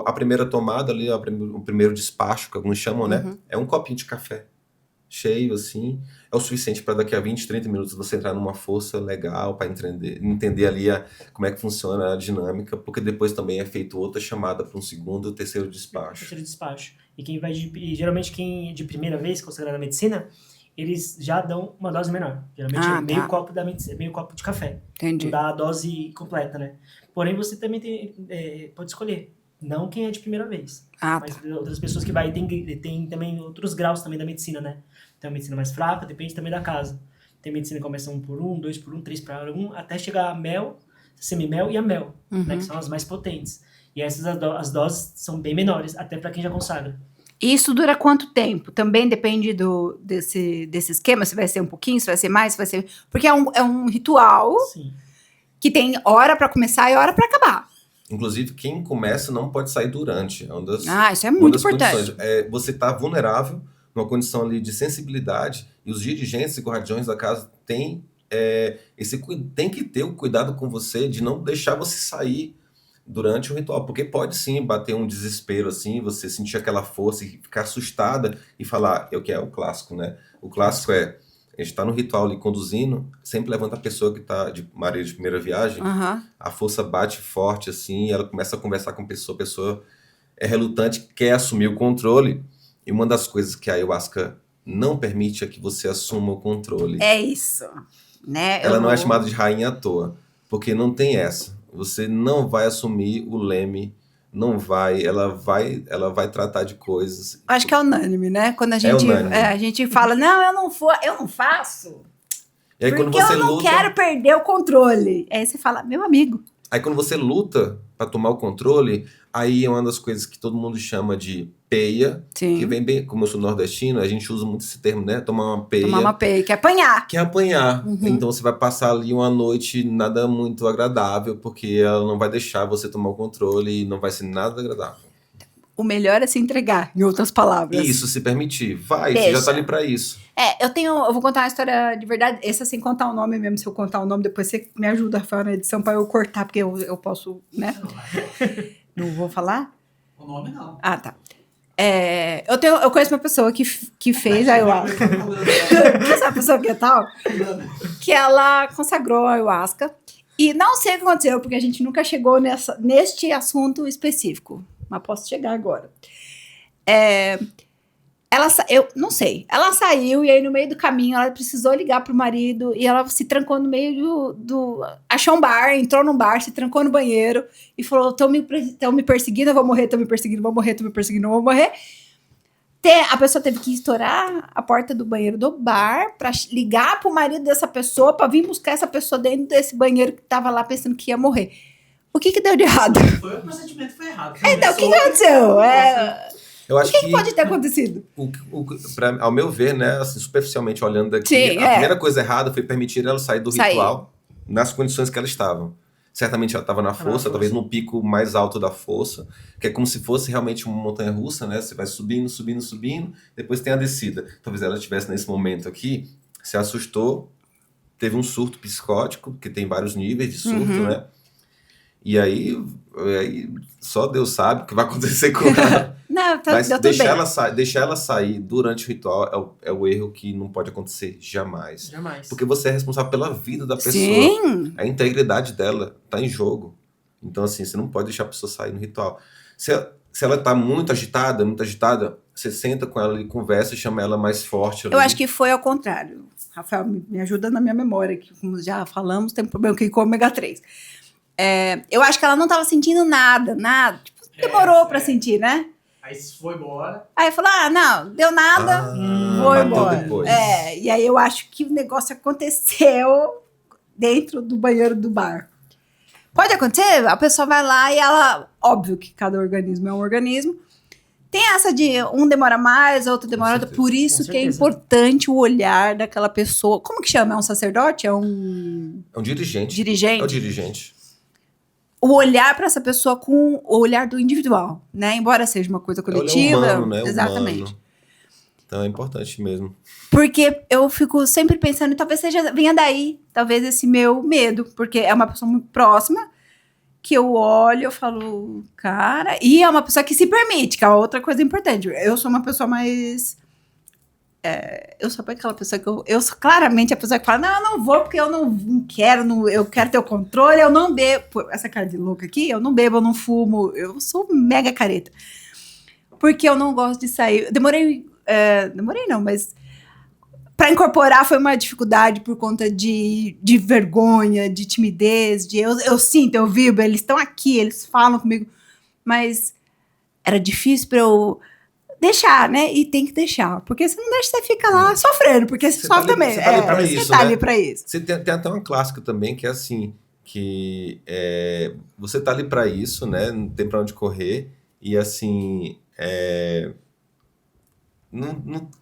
Speaker 3: a primeira tomada ali, o primeiro despacho, que alguns chamam, né? É um copinho de café cheio, assim, é o suficiente para daqui a 20, 30 minutos você entrar numa força legal para entender ali como é que funciona a dinâmica, porque depois também é feito outra chamada para um segundo, terceiro despacho.
Speaker 2: E geralmente quem de primeira vez consagrar na medicina, eles já dão uma dose menor. Geralmente meio copo da medicina, meio copo de café.
Speaker 1: Entendi.
Speaker 2: Não dá a dose completa, né? Porém, você também pode escolher. Não quem é de primeira vez. Mas outras pessoas que tem também outros graus também da medicina, né? Tem a medicina mais fraca, depende também da casa. Tem medicina que começa 1 por 1, 2 por 1, 3 por 1, até chegar a mel, semimel e a mel, né? Que são as mais potentes. E essas as doses são bem menores, até para quem já consagra.
Speaker 1: E isso dura quanto tempo? Também depende desse esquema, se vai ser um pouquinho, se vai ser mais, se vai ser... Porque é um ritual.
Speaker 2: Sim.
Speaker 1: Que tem hora para começar e hora para acabar.
Speaker 3: Inclusive, quem começa não pode sair durante.
Speaker 1: Isso é muito importante.
Speaker 3: Você está vulnerável, numa condição ali de sensibilidade, e os dirigentes e guardiões da casa têm que ter o cuidado com você de não deixar você sair durante o ritual, porque pode sim bater um desespero, assim, você sentir aquela força e ficar assustada e falar, que é o clássico, né? O clássico a gente está no ritual ali conduzindo, sempre levanta a pessoa que está de marido de primeira viagem, a força bate forte assim, ela começa a conversar com a pessoa é relutante, quer assumir o controle, e uma das coisas que a ayahuasca não permite é que você assuma o controle.
Speaker 1: É isso, né?
Speaker 3: Ela não é chamada de rainha à toa. Porque não tem essa. Você não vai assumir o leme, não vai, ela vai tratar de coisas.
Speaker 1: Acho que é unânime, né? Quando
Speaker 3: unânime.
Speaker 1: a gente fala, não, eu não faço,
Speaker 3: E aí,
Speaker 1: porque
Speaker 3: quando você
Speaker 1: eu não
Speaker 3: luta,
Speaker 1: quero perder o controle. Aí você fala, meu amigo.
Speaker 3: aí quando você luta para tomar o controle, aí é uma das coisas que todo mundo chama de peia,
Speaker 1: Sim.
Speaker 3: que vem bem, como eu sou nordestino, a gente usa muito esse termo, né? Tomar uma peia.
Speaker 1: Tomar uma peia, que é apanhar.
Speaker 3: Que é apanhar.
Speaker 1: Uhum.
Speaker 3: Então você vai passar ali uma noite nada muito agradável, porque ela não vai deixar você tomar o controle e não vai ser nada agradável.
Speaker 1: O melhor é se entregar, em outras palavras.
Speaker 3: Isso, se permitir. Vai,
Speaker 1: Deixa.
Speaker 3: você já tá ali pra isso.
Speaker 1: Eu vou contar uma história de verdade, essa sem contar o nome mesmo, se eu contar o nome, depois você me ajuda, Rafael, na edição, pra eu cortar, porque eu posso, né? Não vou falar?
Speaker 4: O nome não.
Speaker 1: Ah, tá. Eu conheço uma pessoa que fez a ayahuasca. Essa pessoa que é tal? Que ela consagrou a ayahuasca. E não sei o que aconteceu, porque a gente nunca chegou neste assunto específico. Mas posso chegar agora. Eu não sei. Ela saiu e aí no meio do caminho ela precisou ligar pro marido e ela se trancou no meio achou um bar, entrou num bar, se trancou no banheiro e falou: tão me perseguindo, eu vou morrer, tão me perseguindo, vou morrer, tão me perseguindo, eu vou morrer. A pessoa teve que estourar a porta do banheiro do bar pra ligar pro marido dessa pessoa pra vir buscar essa pessoa dentro desse banheiro que tava lá pensando que ia morrer. O que deu de errado?
Speaker 4: O procedimento foi errado.
Speaker 1: Então, o que aconteceu?
Speaker 3: Eu acho
Speaker 1: O que pode ter acontecido?
Speaker 3: Ao meu ver, né, assim, superficialmente olhando daqui,
Speaker 1: Sim,
Speaker 3: a primeira coisa errada foi permitir ela sair do ritual nas condições que ela estava. Certamente ela estava na fossa, talvez no pico mais alto da fossa, que é como se fosse realmente uma montanha-russa, né? Você vai subindo, subindo, subindo, depois tem a descida. Talvez ela estivesse nesse momento aqui, se assustou, teve um surto psicótico, porque tem vários níveis de surto, né? E aí só Deus sabe o que vai acontecer com ela.
Speaker 1: Não,
Speaker 3: mas
Speaker 1: deu tudo bem.
Speaker 3: deixar ela sair durante o ritual é o erro que não pode acontecer jamais.
Speaker 2: Jamais.
Speaker 3: Porque você é responsável pela vida da pessoa.
Speaker 1: Sim.
Speaker 3: A integridade dela tá em jogo. Então, assim, você não pode deixar a pessoa sair no ritual. Se ela tá muito agitada, você senta com ela e conversa e chama ela mais forte.
Speaker 1: Eu acho que foi ao contrário. Rafael, me ajuda na minha memória, que como já falamos, tem problema com ômega 3. Eu acho que ela não tava sentindo nada. Tipo, demorou pra sentir, né?
Speaker 4: Aí foi embora.
Speaker 1: Aí falou, não, deu nada, vou embora.
Speaker 3: Depois.
Speaker 1: E aí eu acho que o negócio aconteceu dentro do banheiro do bar. Pode acontecer, a pessoa vai lá e ela... Óbvio que cada organismo é um organismo. Tem essa de um demora mais, outro demora... Por isso que é importante o olhar daquela pessoa. Como que chama? É um sacerdote? É um
Speaker 3: dirigente.
Speaker 1: Dirigente?
Speaker 3: É o dirigente.
Speaker 1: O olhar para essa pessoa com o olhar do individual, né? Embora seja uma coisa coletiva.
Speaker 3: Humano, né?
Speaker 1: Exatamente.
Speaker 3: Humano. Então é importante mesmo.
Speaker 1: Porque eu fico sempre pensando, talvez venha daí, talvez esse meu medo, porque é uma pessoa muito próxima, que eu olho, eu falo, cara, e é uma pessoa que se permite, que é outra coisa importante. Eu sou uma pessoa mais... eu sou aquela pessoa que eu sou claramente a pessoa que fala, não, eu não vou porque eu não quero, eu quero ter o controle, eu não bebo. Essa cara de louca aqui, eu não bebo, eu não fumo, eu sou mega careta. Porque eu não gosto de sair. Demorei não, mas para incorporar foi uma dificuldade por conta de vergonha, de timidez, eu sinto, eu vibro, eles estão aqui, eles falam comigo, mas era difícil para eu deixar, né? E tem que deixar. Porque se não deixa, você fica lá sofrendo, porque você sofre também.
Speaker 3: Você tá ali pra isso,
Speaker 1: você tá ali pra isso.
Speaker 3: Você tem até uma clássica também, que é assim, que você tá ali pra isso, né? Não tem pra onde correr. E assim,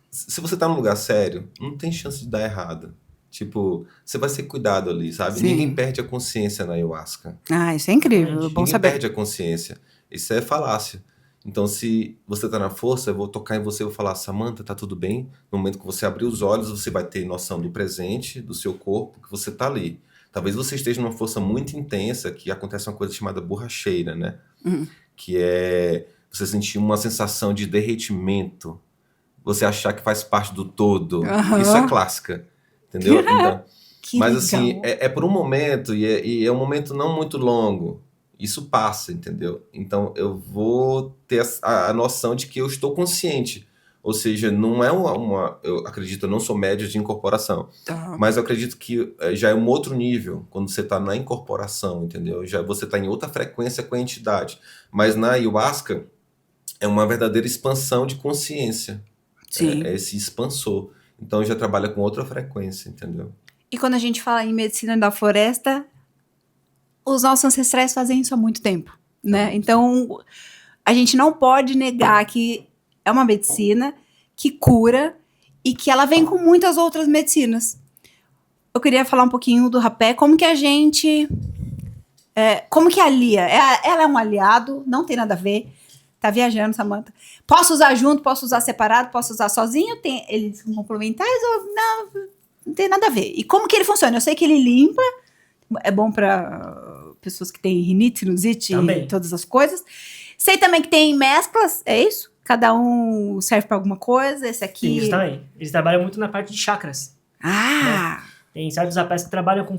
Speaker 3: se você tá num lugar sério, não tem chance de dar errado. Tipo, você vai ser cuidado ali, sabe?
Speaker 1: Sim.
Speaker 3: Ninguém perde a consciência na ayahuasca.
Speaker 1: Isso é incrível, bom
Speaker 3: Ninguém
Speaker 1: saber.
Speaker 3: perde a consciência. Isso é falácia. Então, se você tá na força, eu vou tocar em você e vou falar, Samantha, tá tudo bem? No momento que você abrir os olhos, você vai ter noção do presente, do seu corpo, que você tá ali. Talvez você esteja numa força muito intensa, que acontece uma coisa chamada borracheira, né? Que é você sentir uma sensação de derretimento, você achar que faz parte do todo. Isso é clássica, entendeu? Então, mas assim, é por um momento, e é um momento não muito longo. Isso passa, entendeu? Então, eu vou ter a noção de que eu estou consciente. Ou seja, não é eu acredito, eu não sou médio de incorporação,
Speaker 1: Tá.
Speaker 3: mas eu acredito que já é um outro nível quando você está na incorporação, entendeu? Já você está em outra frequência com a entidade. Mas na ayahuasca é uma verdadeira expansão de consciência.
Speaker 1: Sim.
Speaker 3: É esse expansor. Então já trabalha com outra frequência, entendeu?
Speaker 1: E quando a gente fala em medicina da floresta, os nossos ancestrais fazem isso há muito tempo, né? Então, a gente não pode negar que é uma medicina que cura e que ela vem com muitas outras medicinas. Eu queria falar um pouquinho do rapé, como que a gente... como que alia? Ela é um aliado, não tem nada a ver. Tá viajando, Samantha. Posso usar junto, posso usar separado, posso usar sozinho? Eles são complementares ou não tem nada a ver? E como que ele funciona? Eu sei que ele limpa, é bom para pessoas que têm rinite, sinusite
Speaker 2: Também.
Speaker 1: e todas as coisas. Sei também que tem mesclas, é isso? Cada um serve para alguma coisa, esse aqui...
Speaker 2: Sim, isso também. Eles trabalham muito na parte de chakras.
Speaker 1: Ah!
Speaker 2: Tem certos rapés que trabalham com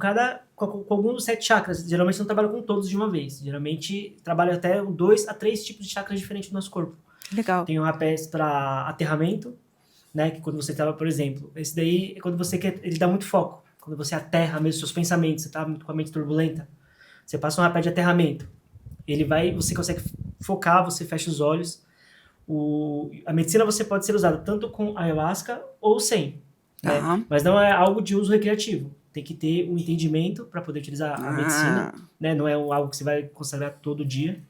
Speaker 2: algum dos 7 chakras. Geralmente não trabalham com todos de uma vez. Geralmente trabalham até 2 a 3 tipos de chakras diferentes do nosso corpo.
Speaker 1: Legal.
Speaker 2: Tem um rapés para aterramento, né? Que quando você trabalha, por exemplo, esse daí é quando você quer, ele dá muito foco. Quando você aterra mesmo seus pensamentos, você tá muito com a mente turbulenta, você passa um rapé de aterramento. Você consegue focar, você fecha os olhos. A medicina você pode ser usada tanto com ayahuasca ou sem. Né? Mas não é algo de uso recreativo. Tem que ter um entendimento para poder utilizar a medicina. Né? Não é algo que você vai consagrar todo dia.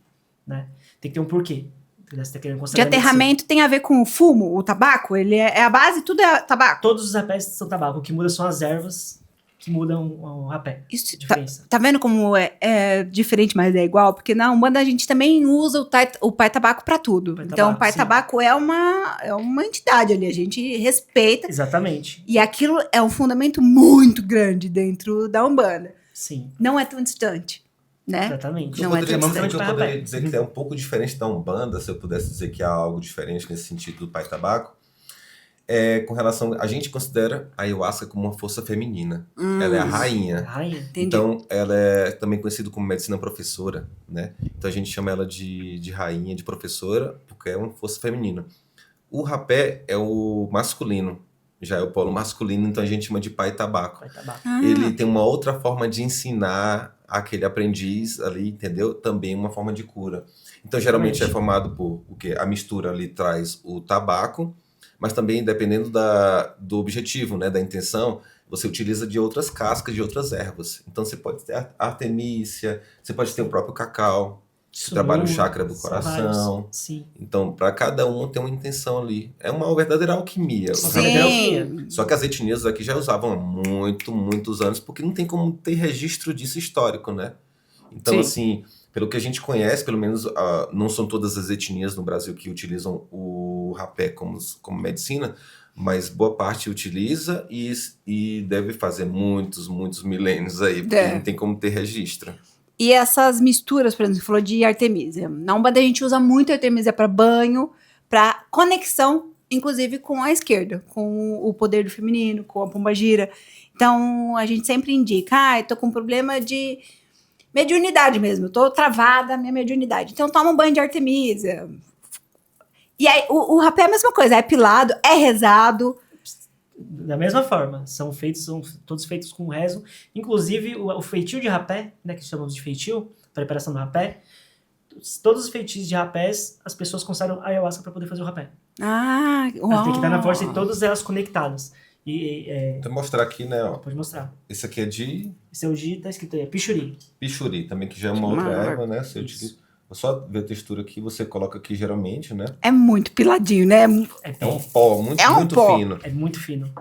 Speaker 2: Né? Tem que ter um porquê. Você tá querendo
Speaker 1: De
Speaker 2: consagrar
Speaker 1: aterramento tem a ver com o fumo, o tabaco? Ele é a base, tudo é tabaco?
Speaker 2: Todos os rapés são tabaco. O que muda são as ervas que mudam o rapé.
Speaker 1: Isso,
Speaker 2: Diferença.
Speaker 1: tá vendo como é diferente, mas é igual? Porque na Umbanda a gente também usa o pai tabaco pra tudo. Então o pai tabaco é uma entidade ali, a gente respeita.
Speaker 2: Exatamente.
Speaker 1: E aquilo é um fundamento muito grande dentro da Umbanda.
Speaker 2: Sim.
Speaker 1: não é tão distante, né?
Speaker 2: Exatamente.
Speaker 1: Não é tão distante.
Speaker 3: Eu poderia dizer que é um pouco diferente da Umbanda, se eu pudesse dizer que há algo diferente nesse sentido do Pai Tabaco, com relação... A gente considera a Ayahuasca como uma força feminina. Ela é a rainha.
Speaker 1: Entendi.
Speaker 3: Então, ela é também conhecida como medicina professora, né? Então, a gente chama ela de rainha, de professora, porque é uma força feminina. O rapé é o masculino, já é o polo masculino, então a gente chama de Pai Tabaco. Ele tem uma outra forma de ensinar aquele aprendiz ali, entendeu? Também uma forma de cura. Então, geralmente é formado por o quê? A mistura ali traz o tabaco, mas também, dependendo do objetivo, né, da intenção, você utiliza de outras cascas, de outras ervas. Então, você pode ter artemícia, você pode ter o próprio cacau, que trabalha o chakra do coração.
Speaker 2: Sim.
Speaker 3: Então, para cada um tem uma intenção ali. É uma verdadeira alquimia.
Speaker 1: Sim.
Speaker 3: Só que as etnias aqui já usavam há muitos anos, porque não tem como ter registro disso histórico, né? Então, assim, pelo que a gente conhece, pelo menos não são todas as etnias no Brasil que utilizam o rapé como medicina, mas boa parte utiliza e deve fazer muitos milênios aí, porque não tem como ter registro.
Speaker 1: E essas misturas, por exemplo, você falou de artemisia. Na Umbanda a gente usa muito artemisia para banho, para conexão, inclusive com a esquerda, com o poder do feminino, com a pombagira. Então, a gente sempre indica, eu tô com um problema de mediunidade mesmo, eu tô travada a minha mediunidade. Então, toma um banho de artemisia. E aí, o rapé é a mesma coisa, é pilado, é rezado.
Speaker 2: Da mesma forma, são todos feitos com rezo. Inclusive, o feitio de rapé, né, que chamamos de feitio, preparação do rapé, todos os feitios de rapés, as pessoas consagram ayahuasca para poder fazer o rapé.
Speaker 1: Uau.
Speaker 2: Tem que estar na força de todas elas conectadas.
Speaker 3: Vou mostrar aqui, né? Ó.
Speaker 2: Pode mostrar.
Speaker 3: Esse aqui é de...
Speaker 2: Esse é o de, tá escrito aí, pichuri.
Speaker 3: Pichuri, também que já é uma outra erva, né? Você utiliza... Vou só ver a textura aqui, você coloca aqui geralmente, né?
Speaker 1: É muito piladinho, né?
Speaker 3: É um pó muito fino.
Speaker 2: É muito fino.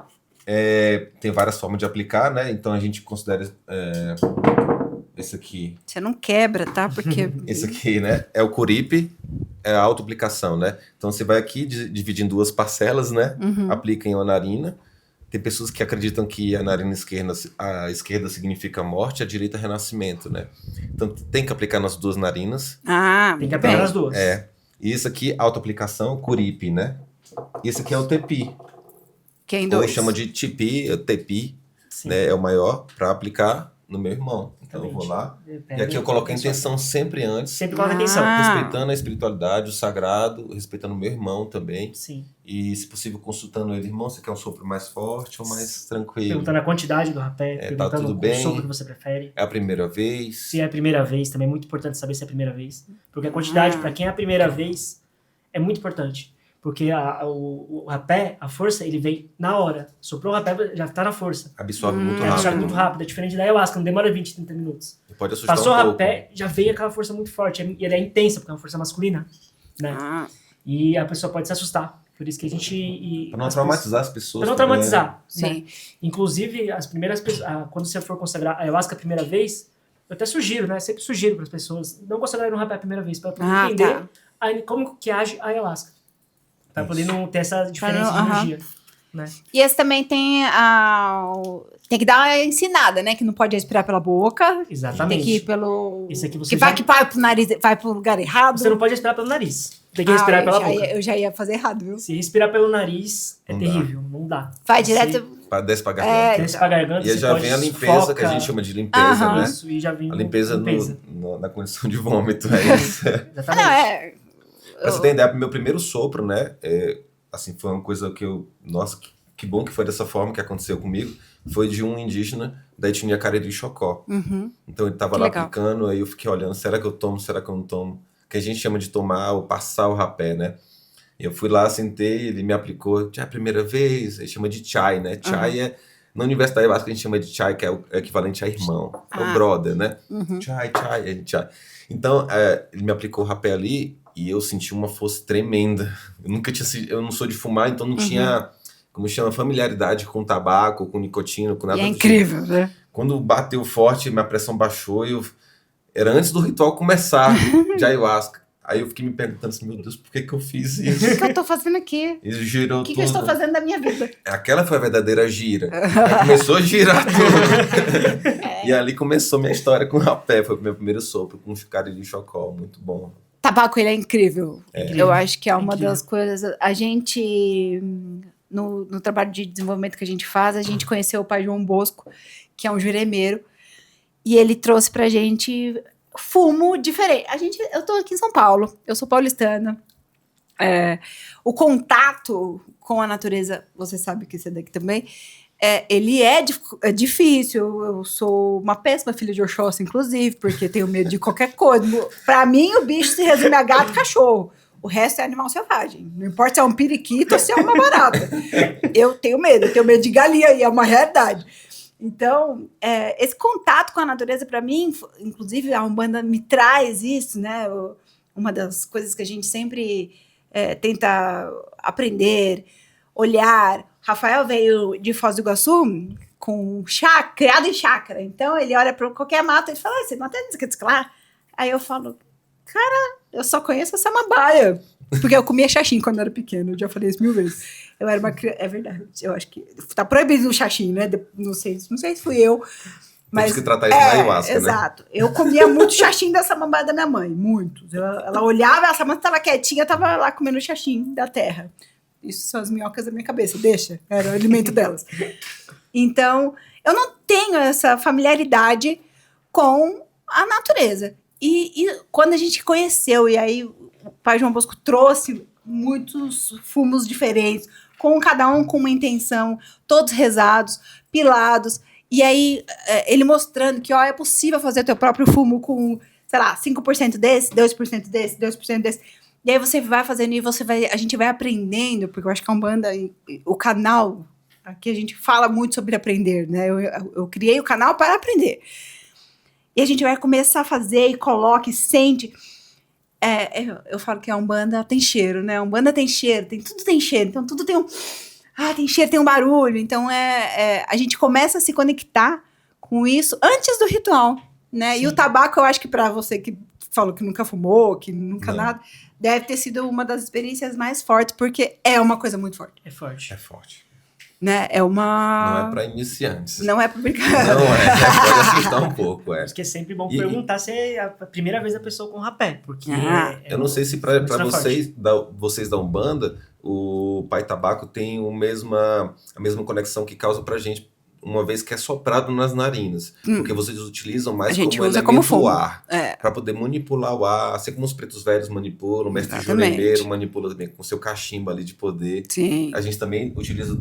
Speaker 3: Tem várias formas de aplicar, né? Então a gente considera esse aqui.
Speaker 1: Você não quebra, tá? Porque...
Speaker 3: Esse aqui, né? É o curipe, é a autoaplicação, né? Então você vai aqui, divide em duas parcelas, né? Aplica em uma narina. Tem pessoas que acreditam que a narina a esquerda significa morte, a direita renascimento, né? Então tem que aplicar nas duas narinas.
Speaker 2: Tem que aplicar nas duas.
Speaker 3: E isso aqui, autoaplicação, curipe, né? E esse aqui é o tepi.
Speaker 1: Quem
Speaker 3: Ou chama de tipi, tepi,
Speaker 2: Sim.
Speaker 3: né? É o maior para aplicar no meu irmão. Então eu vou lá.
Speaker 2: Pega
Speaker 3: E aqui eu coloco a
Speaker 2: pessoa.
Speaker 3: intenção sempre antes,
Speaker 2: Sempre coloca atenção.
Speaker 3: respeitando a espiritualidade, o sagrado, respeitando o meu irmão também.
Speaker 2: Sim.
Speaker 3: E, se possível, consultando ele. Irmão, você quer um sopro mais forte ou mais tranquilo?
Speaker 2: Perguntando a quantidade do rapé,
Speaker 3: tá
Speaker 2: perguntando
Speaker 3: tudo
Speaker 2: o
Speaker 3: bem?
Speaker 2: sopro que você prefere.
Speaker 3: É a primeira vez?
Speaker 2: Se é a primeira vez, também é muito importante saber se é a primeira vez. Porque a quantidade, para quem é a primeira vez, é muito importante. Porque o rapé, a força, ele vem na hora. Soprou o rapé, já tá na força.
Speaker 3: Absorve muito
Speaker 2: É
Speaker 3: rápido.
Speaker 2: muito rápido. É diferente da ayahuasca, não demora 20, 30 minutos.
Speaker 3: E pode assustar
Speaker 2: Passou o
Speaker 3: um pouco.
Speaker 2: rapé, já veio aquela força muito forte. E ela é intensa, porque é uma força masculina. Né? E a pessoa pode se assustar. Por isso que a gente...
Speaker 3: Pra não traumatizar as pessoas.
Speaker 2: Pra não
Speaker 3: também,
Speaker 2: traumatizar.
Speaker 1: Sim.
Speaker 2: Né? Inclusive, as primeiras pessoas... quando você for consagrar a ayahuasca a primeira vez, eu até sugiro, né? Sempre sugiro para as pessoas não consagrarem no rapé a primeira vez, para poder entender como que age a ayahuasca. Para poder não ter essa diferença de energia. Né?
Speaker 1: E esse também tem tem que dar uma ensinada, né? Que não pode respirar pela boca.
Speaker 2: Exatamente.
Speaker 1: Tem que ir pelo...
Speaker 2: Esse aqui você
Speaker 1: que vai pro nariz, vai pro lugar errado.
Speaker 2: Você não pode respirar pelo nariz. Tem que respirar pela boca.
Speaker 1: Eu já ia fazer errado, viu?
Speaker 2: Se respirar pelo nariz, é
Speaker 3: Não
Speaker 2: terrível. Não dá.
Speaker 1: Vai
Speaker 2: Você
Speaker 1: direto...
Speaker 3: Desce pra garganta.
Speaker 2: desce pra garganta,
Speaker 3: E aí
Speaker 2: você
Speaker 3: já
Speaker 2: pode
Speaker 3: vem a limpeza,
Speaker 2: sufoca.
Speaker 3: que a gente chama de limpeza, né?
Speaker 2: Isso, e já vem
Speaker 3: A limpeza, na condição de vômito, é isso.
Speaker 2: Exatamente.
Speaker 3: Pra você ter ideia, meu primeiro sopro, né? Assim, foi uma coisa que eu... Nossa, que bom que foi dessa forma que aconteceu comigo. Foi de um indígena da etnia Cariri-Xocó. Então ele tava
Speaker 1: Que
Speaker 3: lá
Speaker 1: legal.
Speaker 3: aplicando, aí eu fiquei olhando, será que eu tomo, será que eu não tomo? Que a gente chama de tomar ou passar o rapé, né? E eu fui lá, sentei, ele me aplicou, já é a primeira vez, aí chama de chai, né? Chai é... Na Universidade da Ayahuasca a gente chama de chai, que é o equivalente a irmão, é o brother, né? Chai, chai. Então, ele me aplicou o rapé ali e eu senti uma força tremenda. Eu não sou de fumar, então não tinha, como chama, familiaridade com tabaco, com nicotina, com nada
Speaker 1: E é
Speaker 3: do
Speaker 1: incrível, né?
Speaker 3: Quando bateu forte, minha pressão baixou e era antes do ritual começar de ayahuasca. Aí eu fiquei me perguntando assim, meu Deus, por que eu fiz isso?
Speaker 1: O que eu tô fazendo aqui?
Speaker 3: Isso girou
Speaker 1: O que
Speaker 3: tudo.
Speaker 1: eu estou fazendo da minha vida?
Speaker 3: Aquela foi a verdadeira gira. Aí começou a girar tudo. E ali começou minha história com o rapé. Foi o meu primeiro sopro com Cariri-Xocó. Muito bom.
Speaker 1: Tabaco, ele é incrível. Eu acho que é uma
Speaker 2: Incrível.
Speaker 1: das coisas... A gente, no trabalho de desenvolvimento que a gente faz, a gente conheceu o pai João Bosco, que é um juremeiro, e ele trouxe pra gente fumo diferente. Eu tô aqui em São Paulo, eu sou paulistana. O contato com a natureza, você sabe que isso é daqui também, ele é difícil. Eu sou uma péssima filha de Oxóssi, inclusive, porque tenho medo de qualquer coisa. Pra mim, o bicho se resume a gato e cachorro. O resto é animal selvagem. Não importa se é um periquito ou se é uma barata. Eu tenho medo de galinha e é uma realidade. Então, esse contato com a natureza, para mim, inclusive a Umbanda me traz isso, né? Uma das coisas que a gente sempre tenta aprender, olhar. Rafael veio de Foz do Iguaçu com criado em chácara. Então, ele olha para qualquer mata e fala, você mata lá. Aí eu falo, cara, eu só conheço a samambaia. Porque eu comia xaxim quando era pequeno, eu já falei isso 1000 vezes. Eu era uma criança, é verdade, eu acho que tá proibido o xaxim, né? Não sei se fui eu, mas...
Speaker 3: Temos que tratar isso na ayahuasca, né?
Speaker 1: Exato. Eu comia muito xaxim da samambaia da minha mãe, muitos. Ela olhava, a samambaia estava quietinha, estava lá comendo xaxim da terra. Isso são as minhocas da minha cabeça, deixa, era o alimento delas. Então, eu não tenho essa familiaridade com a natureza. E quando a gente conheceu, e aí o pai João Bosco trouxe muitos fumos diferentes, com cada um com uma intenção, todos rezados, pilados, e aí ele mostrando que é possível fazer o teu próprio fumo com, sei lá, 5% desse, 2% desse, 2% desse. E aí você vai fazendo e a gente vai aprendendo, porque eu acho que a Umbanda, o canal, aqui a gente fala muito sobre aprender, né? Eu criei o canal para aprender. E a gente vai começar a fazer e coloca e sente. Eu falo que a Umbanda tem cheiro, né? A Umbanda tem cheiro, tudo tem cheiro. Então, tudo tem tem cheiro, tem um barulho. Então, a gente começa a se conectar com isso antes do ritual, né? Sim. E o tabaco, eu acho que para você que falou que nunca fumou, que nunca nada, deve ter sido uma das experiências mais fortes, porque é uma coisa muito forte.
Speaker 2: É forte.
Speaker 3: É forte.
Speaker 1: Né?
Speaker 3: Não é para iniciantes.
Speaker 1: Não é para brincar.
Speaker 3: Não pode assustar um pouco,
Speaker 2: Acho que é sempre bom perguntar se é a primeira vez a pessoa com rapé, porque...
Speaker 3: eu não sei se para vocês da Umbanda, o Pai Tabaco tem a mesma conexão que causa pra gente uma vez que é soprado nas narinas. Porque vocês utilizam
Speaker 1: A
Speaker 3: mais
Speaker 1: gente
Speaker 3: como
Speaker 1: usa
Speaker 3: elemento
Speaker 1: como
Speaker 3: o
Speaker 1: fumo.
Speaker 3: ar.
Speaker 1: É.
Speaker 3: Para poder manipular o ar, assim como os pretos velhos manipulam, o mestre
Speaker 1: Exatamente.
Speaker 3: juremeiro manipula também com seu cachimbo ali de poder.
Speaker 1: Sim.
Speaker 3: A gente também utiliza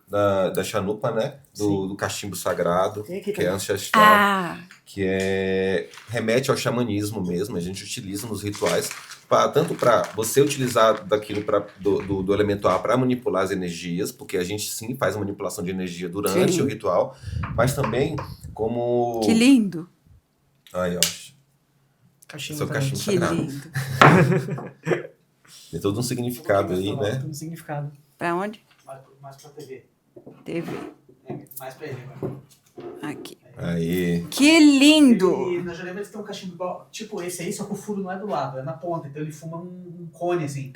Speaker 3: da chanupa, né? Do cachimbo sagrado,
Speaker 2: Tem aqui
Speaker 3: que é
Speaker 2: também.
Speaker 3: ancestral, que remete ao xamanismo mesmo. A gente utiliza nos rituais, tanto para você utilizar daquilo do elemento ar para manipular as energias, porque a gente sim faz a manipulação de energia durante o ritual, mas também como...
Speaker 1: Que lindo.
Speaker 3: Aí, ó.
Speaker 2: Cachimbo
Speaker 3: Seu
Speaker 2: também.
Speaker 3: cachimbo
Speaker 1: Que
Speaker 3: sagrado.
Speaker 1: lindo.
Speaker 3: Tem todo um significado aí, né?
Speaker 2: Tem um significado.
Speaker 1: Pra onde?
Speaker 4: Mais pra TV.
Speaker 1: TV.
Speaker 4: Mais pra ele, mano.
Speaker 1: Aqui.
Speaker 3: Aí.
Speaker 1: Que lindo.
Speaker 4: Na Jurema eles têm um cachimbo igual, tipo esse aí, só que o furo não é do lado, é na ponta. Então ele fuma um cone, assim.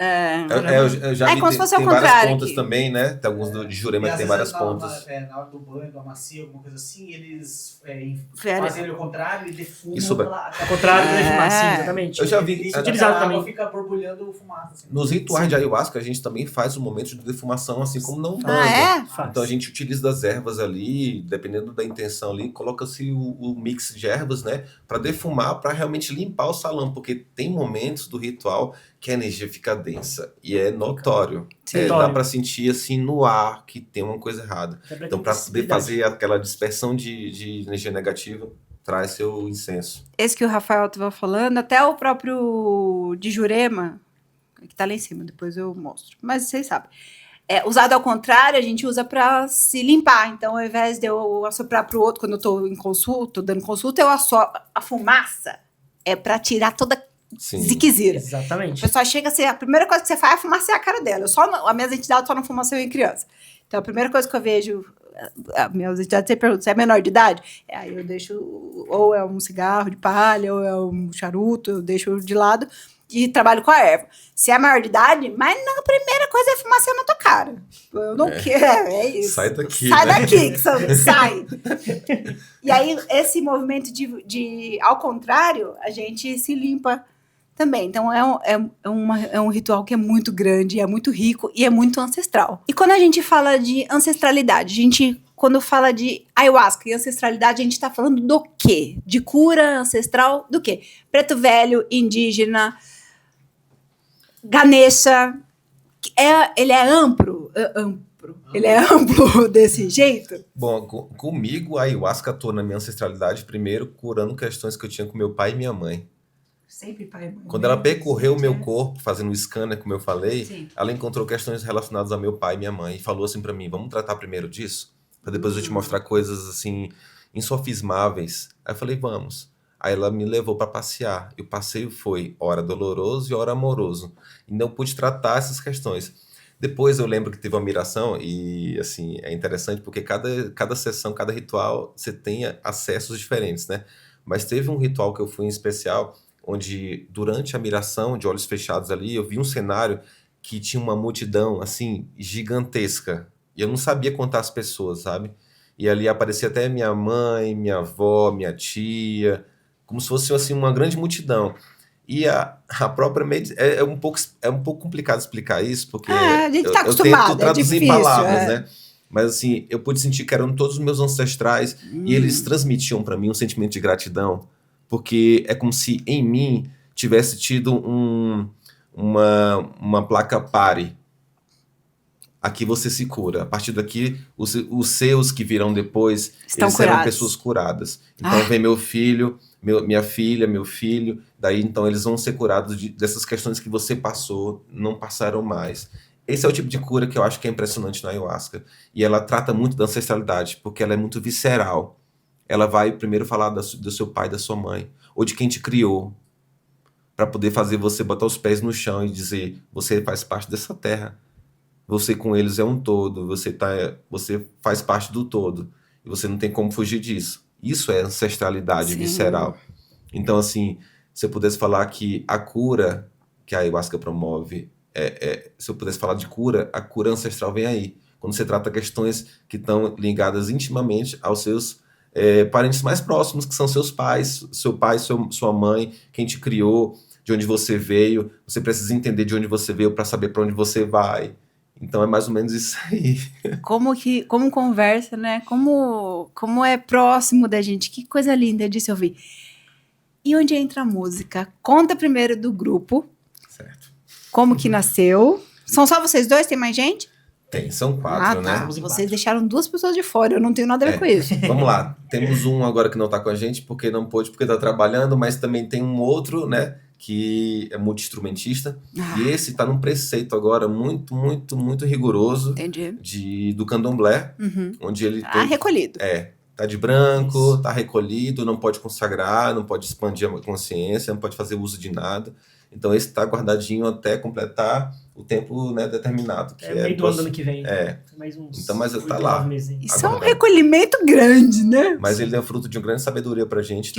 Speaker 3: Eu já vi,
Speaker 1: como se fosse ao
Speaker 3: tem várias
Speaker 1: contrário
Speaker 3: pontas
Speaker 1: aqui.
Speaker 3: também, né? Tem alguns de Jurema
Speaker 4: E
Speaker 3: que
Speaker 4: às
Speaker 3: tem
Speaker 4: vezes
Speaker 3: várias pontas.
Speaker 4: Na hora do banho, do amacia, alguma coisa assim, eles
Speaker 1: Velho.
Speaker 4: fazem ele ao contrário e defumam
Speaker 3: Isso,
Speaker 4: aquela...
Speaker 2: Ao contrário da
Speaker 1: É.
Speaker 2: fumaça, exatamente.
Speaker 3: Eu já vi.
Speaker 4: Isso,
Speaker 2: Utilizado
Speaker 4: a água
Speaker 2: também.
Speaker 4: fica borbulhando fumaça, assim.
Speaker 3: Nos rituais de ayahuasca, a gente também faz um momento de defumação, assim como na Umbanda.
Speaker 1: Ah, é?
Speaker 2: Faz.
Speaker 3: Então a gente utiliza das ervas ali, dependendo da intenção ali, coloca-se o mix de ervas, né? Para defumar, para realmente limpar o salão, porque tem momentos do ritual que a energia fica densa. E é notório.
Speaker 1: Sim.
Speaker 3: Dá para sentir assim no ar que tem uma coisa errada.
Speaker 2: Até pra
Speaker 3: Então,
Speaker 2: ter
Speaker 3: para poder
Speaker 2: visibilidade.
Speaker 3: fazer aquela dispersão de energia negativa, traz seu incenso.
Speaker 1: Esse que o Rafael estava falando, até o próprio de Jurema, que tá lá em cima, depois eu mostro. Mas vocês sabem. Usado ao contrário, a gente usa para se limpar. Então, ao invés de eu assoprar para o outro quando eu estou em consulta, tô dando consulta, a fumaça é para tirar toda
Speaker 3: Sim.
Speaker 1: ziquezira. A
Speaker 2: Exatamente.
Speaker 1: pessoa chega assim, a primeira coisa que você faz é fumacear a cara dela. A minha entidade só não fumaceia em criança. Então, a primeira coisa que eu vejo, a minha entidade sempre pergunta, você é menor de idade? Aí eu deixo, ou é um cigarro de palha, ou é um charuto, eu deixo de lado e trabalho com a erva. Se é maior de idade, mas não, a primeira coisa é fumacear na tua cara. Eu não quero, é isso.
Speaker 3: Sai daqui,
Speaker 1: Sai
Speaker 3: né?
Speaker 1: daqui, sai. E aí, esse movimento ao contrário, a gente se limpa também. Então, é um ritual que é muito grande, é muito rico e é muito ancestral. E quando a gente fala de ancestralidade, quando fala de ayahuasca e ancestralidade, a gente está falando do quê? De cura ancestral do quê? Preto velho, indígena, Ganesha. Ele é amplo. Ele é amplo desse jeito?
Speaker 3: Bom, comigo a ayahuasca atuou na minha ancestralidade primeiro, curando questões que eu tinha com meu pai e minha mãe.
Speaker 1: Sempre pai e mãe.
Speaker 3: Quando ela percorreu o meu corpo, fazendo o scanner, como eu falei,
Speaker 1: Sim.
Speaker 3: ela encontrou questões relacionadas ao meu pai e minha mãe e falou assim pra mim, vamos tratar primeiro disso? Pra depois eu te mostrar coisas assim, insofismáveis. Aí eu falei, vamos. Aí ela me levou pra passear. E o passeio foi hora doloroso e hora amoroso. E não pude tratar essas questões. Depois eu lembro que teve uma miração e, assim, é interessante porque cada sessão, cada ritual, você tem acessos diferentes, né? Mas teve um ritual que eu fui em especial, onde durante a miração, de olhos fechados ali, eu vi um cenário que tinha uma multidão, assim, gigantesca. E eu não sabia contar as pessoas, sabe? E ali aparecia até minha mãe, minha avó, minha tia, como se fosse, assim, uma grande multidão. E a própria medicina... É um pouco complicado explicar isso, porque
Speaker 1: A gente tá
Speaker 3: eu
Speaker 1: acostumado,
Speaker 3: tento traduzir
Speaker 1: é difícil,
Speaker 3: palavras, né? Mas, assim, eu pude sentir que eram todos os meus ancestrais e eles transmitiam para mim um sentimento de gratidão, porque é como se em mim tivesse tido uma placa pare. Aqui você se cura. A partir daqui, os seus que virão depois,
Speaker 1: Estão
Speaker 3: eles serão
Speaker 1: curados.
Speaker 3: pessoas curadas. Então vem meu filho, minha filha, meu filho, daí então eles vão ser curados dessas questões que você passou, não passaram mais. Esse é o tipo de cura que eu acho que é impressionante na ayahuasca. E ela trata muito da ancestralidade, porque ela é muito visceral. Ela vai primeiro falar do seu pai, da sua mãe, ou de quem te criou, para poder fazer você botar os pés no chão e dizer, você faz parte dessa terra. Você com eles é um todo, você faz parte do todo. E você não tem como fugir disso. Isso é ancestralidade
Speaker 1: Sim.
Speaker 3: visceral. Então, assim, se eu pudesse falar que a cura que a ayahuasca promove, se eu pudesse falar de cura, a cura ancestral vem aí. Quando você trata questões que estão ligadas intimamente aos seus parentes mais próximos, que são seus pais, seu pai, sua mãe, quem te criou, de onde você veio. Você precisa entender de onde você veio para saber para onde você vai. Então é mais ou menos isso aí.
Speaker 1: Como conversa, né? Como é próximo da gente. Que coisa linda de se ouvir. E onde entra a música? Conta primeiro do grupo.
Speaker 3: Certo.
Speaker 1: Como que nasceu. São só vocês dois? Tem mais gente?
Speaker 3: São 4, né?
Speaker 2: Somos em
Speaker 1: Vocês
Speaker 2: 4.
Speaker 1: deixaram 2 pessoas de fora. Eu não tenho nada a ver com isso.
Speaker 3: Vamos lá. Temos um agora que não tá com a gente porque não pôde, porque tá trabalhando, mas também tem um outro, né? Que é multi-instrumentista. E esse tá num preceito agora muito, muito, muito rigoroso
Speaker 1: Entendi.
Speaker 3: do candomblé,
Speaker 1: Uhum.
Speaker 3: onde ele
Speaker 1: Recolhido.
Speaker 3: tá de branco,
Speaker 2: Isso.
Speaker 3: tá recolhido, não pode consagrar, não pode expandir a consciência, não pode fazer uso de nada. Então esse tá guardadinho até completar o tempo, né, determinado. Que
Speaker 2: Meio do ano que vem.
Speaker 3: Mais
Speaker 2: uns
Speaker 3: então, mas
Speaker 2: 8,
Speaker 3: tá lá.
Speaker 2: 9 meses.
Speaker 1: Isso é um recolhimento grande, né?
Speaker 3: Mas ele é fruto de uma grande sabedoria pra gente,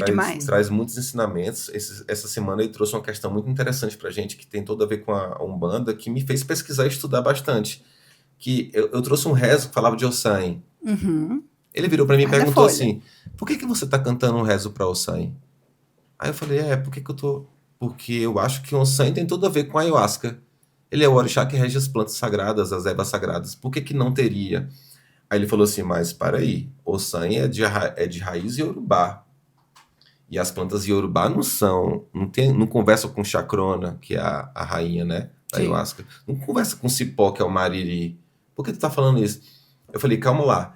Speaker 3: traz muitos ensinamentos. Essa semana ele trouxe uma questão muito interessante pra gente, que tem tudo a ver com a Umbanda, que me fez pesquisar e estudar bastante. Que eu trouxe um rezo que falava de Ossain.
Speaker 1: Uhum.
Speaker 3: Ele virou pra mim e perguntou assim, por que você tá cantando um rezo pra Ossain? Aí eu falei, porque eu acho que Ossain tem tudo a ver com a ayahuasca. Ele é o orixá que rege as plantas sagradas, as ervas sagradas. Por que não teria? Aí ele falou assim, mas para aí, Ossain é de raiz Yorubá. E as plantas Yorubá não conversam com Chacrona, que é a rainha, né, da ayahuasca. Não conversa com Cipó, que é o Mariri. Por que tu tá falando isso? Eu falei, calma lá,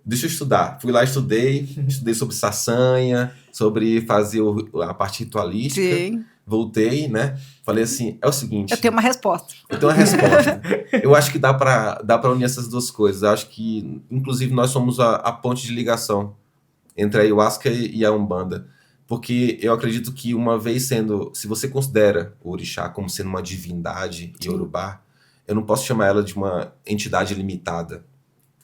Speaker 3: deixa eu estudar. Fui lá, estudei sobre sasanha, sobre fazer a parte ritualística.
Speaker 1: Sim.
Speaker 3: Voltei, né? Falei assim, é o seguinte...
Speaker 1: Eu tenho uma resposta.
Speaker 3: Eu acho que dá pra unir essas duas coisas. Eu acho que, inclusive, nós somos a ponte de ligação entre a ayahuasca e a Umbanda. Porque eu acredito que se você considera o orixá como sendo uma divindade iorubá, eu não posso chamar ela de uma entidade limitada.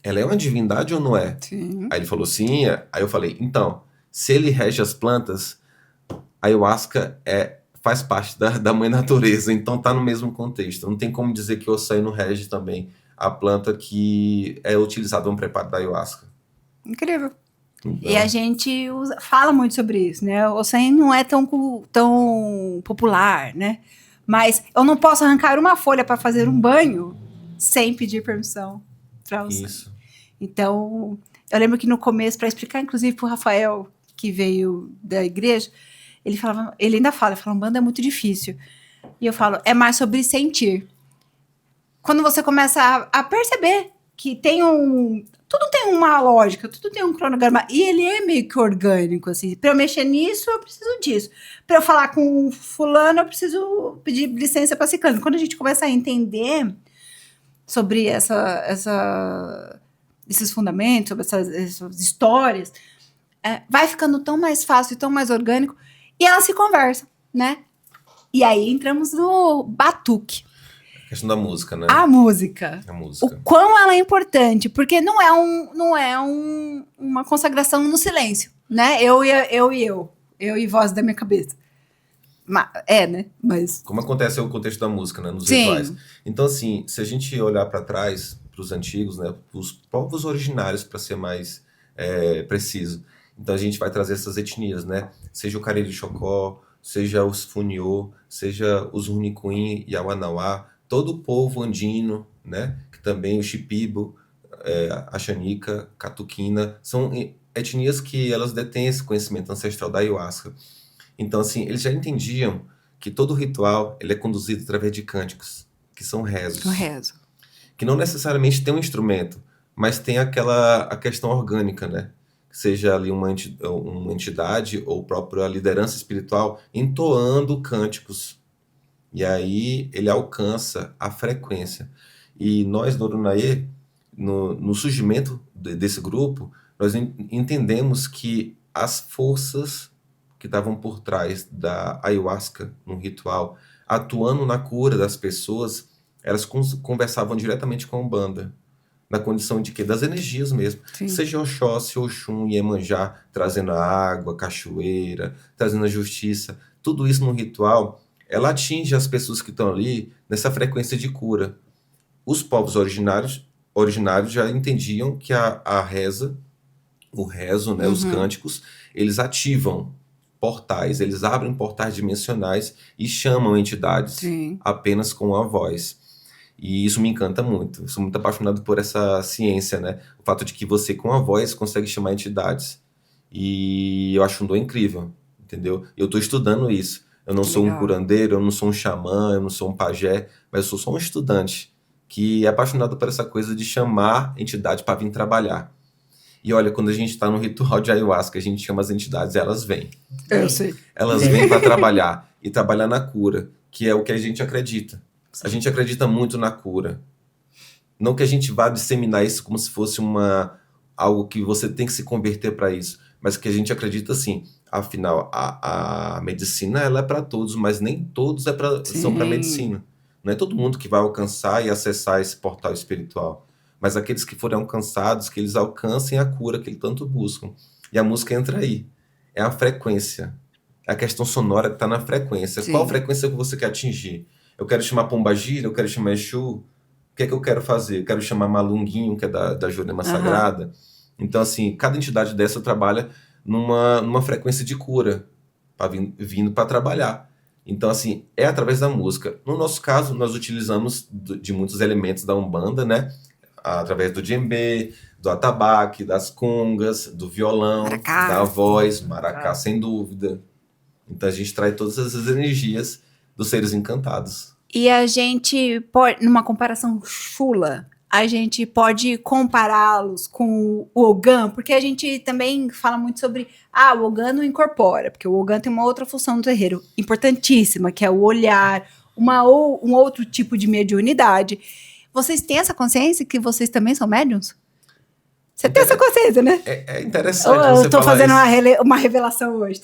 Speaker 3: Ela é uma divindade ou não é?
Speaker 1: Sim.
Speaker 3: Aí ele falou sim. Aí eu falei, então, se ele rege as plantas, a ayahuasca faz parte da mãe natureza, então tá no mesmo contexto. Não tem como dizer que o Ossain não rege também a planta que é utilizada no preparo da ayahuasca.
Speaker 1: Incrível. Então, e a gente fala muito sobre isso, né? O Ossain não é tão popular, né? Mas eu não posso arrancar uma folha para fazer um banho sem pedir permissão para Ossain. Isso. Então, eu lembro que no começo, para explicar, inclusive, para o Rafael, que veio da igreja, ele ainda fala, Umbanda é muito difícil. E eu falo, é mais sobre sentir. Quando você começa a perceber que tudo tem uma lógica, tudo tem um cronograma, e ele é meio que orgânico, assim. Para eu mexer nisso, eu preciso disso. Para eu falar com fulano, eu preciso pedir licença para ciclano. Quando a gente começa a entender sobre esses fundamentos, sobre essas histórias, vai ficando tão mais fácil e tão mais orgânico. E elas se conversam, né? E aí entramos no batuque.
Speaker 3: A questão da música, né?
Speaker 1: A música. O quão ela é importante, porque não é uma consagração no silêncio, né? Eu e voz da minha cabeça. Né? Mas...
Speaker 3: Como acontece o contexto da música, né? Nos rituais. Então, assim, se a gente olhar para trás, para os antigos, né? Os povos originários, para ser mais preciso. Então a gente vai trazer essas etnias, né? Seja o Cariri-Chocó, seja os Funiô, seja os Runicuim e Awanauá, todo o povo andino, né? Que também o Shipibo, a Xanica, Catuquina, são etnias que elas detêm esse conhecimento ancestral da ayahuasca. Então, assim, eles já entendiam que todo ritual ele é conduzido através de cânticos, que são rezos.
Speaker 1: O rezo.
Speaker 3: Que não necessariamente tem um instrumento, mas tem a questão orgânica, né? Seja ali uma entidade ou própria liderança espiritual entoando cânticos. E aí ele alcança a frequência. E nós, no Orunaê, no surgimento desse grupo, nós entendemos que as forças que estavam por trás da ayahuasca no ritual, atuando na cura das pessoas, elas conversavam diretamente com a Umbanda. Na condição de quê? Das energias mesmo. Sim. Seja Oxóssi, Oxum, Iemanjá, trazendo a água, cachoeira, trazendo a justiça. Tudo isso no ritual, ela atinge as pessoas que estão ali nessa frequência de cura. Os povos originários já entendiam que a reza, o rezo, né, os cânticos, eles ativam portais, eles abrem portais dimensionais e chamam entidades apenas com a voz. E isso me encanta muito. Eu sou muito apaixonado por essa ciência, né? O fato de que você, com a voz, consegue chamar entidades. E eu acho um dom incrível, entendeu? Eu estou estudando isso. Eu não
Speaker 1: Que
Speaker 3: sou um
Speaker 1: legal.
Speaker 3: curandeiro, eu não sou um xamã, eu não sou um pajé, mas eu sou só um estudante que é apaixonado por essa coisa de chamar entidade para vir trabalhar. E olha, quando a gente está no ritual de ayahuasca, a gente chama as entidades, elas vêm.
Speaker 1: Eu sei.
Speaker 3: Elas vêm para trabalhar e trabalhar na cura, que é o que a gente acredita. A gente acredita muito na cura. Não que a gente vá disseminar isso como se fosse algo que você tem que se converter para isso, mas que a gente acredita assim. Afinal, a medicina ela é para todos, mas nem todos são para
Speaker 1: Sim.
Speaker 3: medicina. Não é todo mundo que vai alcançar e acessar esse portal espiritual, mas aqueles que forem alcançados, que eles alcancem a cura que eles tanto buscam. E a música entra aí. É a frequência. É a questão sonora que está na frequência.
Speaker 1: Sim.
Speaker 3: Qual frequência que você quer atingir? Eu quero chamar Pombagira, eu quero chamar Exu. O que é que eu quero fazer? Eu quero chamar Malunguinho, que é da Jurema
Speaker 1: Aham.
Speaker 3: Sagrada. Então, assim, cada entidade dessa trabalha numa frequência de cura, vindo para trabalhar. Então, assim, é através da música. No nosso caso, nós utilizamos de muitos elementos da Umbanda, né? Através do djembe, do atabaque, das congas, do violão,
Speaker 1: Maracá.
Speaker 3: da voz, maracá, sem dúvida. Então, a gente traz todas essas energias dos seres encantados.
Speaker 1: E a gente pode, numa comparação chula, a gente pode compará-los com o Ogã, porque a gente também fala muito sobre, o Ogã não incorpora, porque o Ogã tem uma outra função no terreiro, importantíssima, que é o olhar, um outro tipo de mediunidade. Vocês têm essa consciência que vocês também são médiums? Você tem essa consciência, né?
Speaker 3: É interessante
Speaker 1: Eu
Speaker 3: você
Speaker 1: tô
Speaker 3: falar
Speaker 1: fazendo
Speaker 3: isso.
Speaker 1: uma revelação hoje.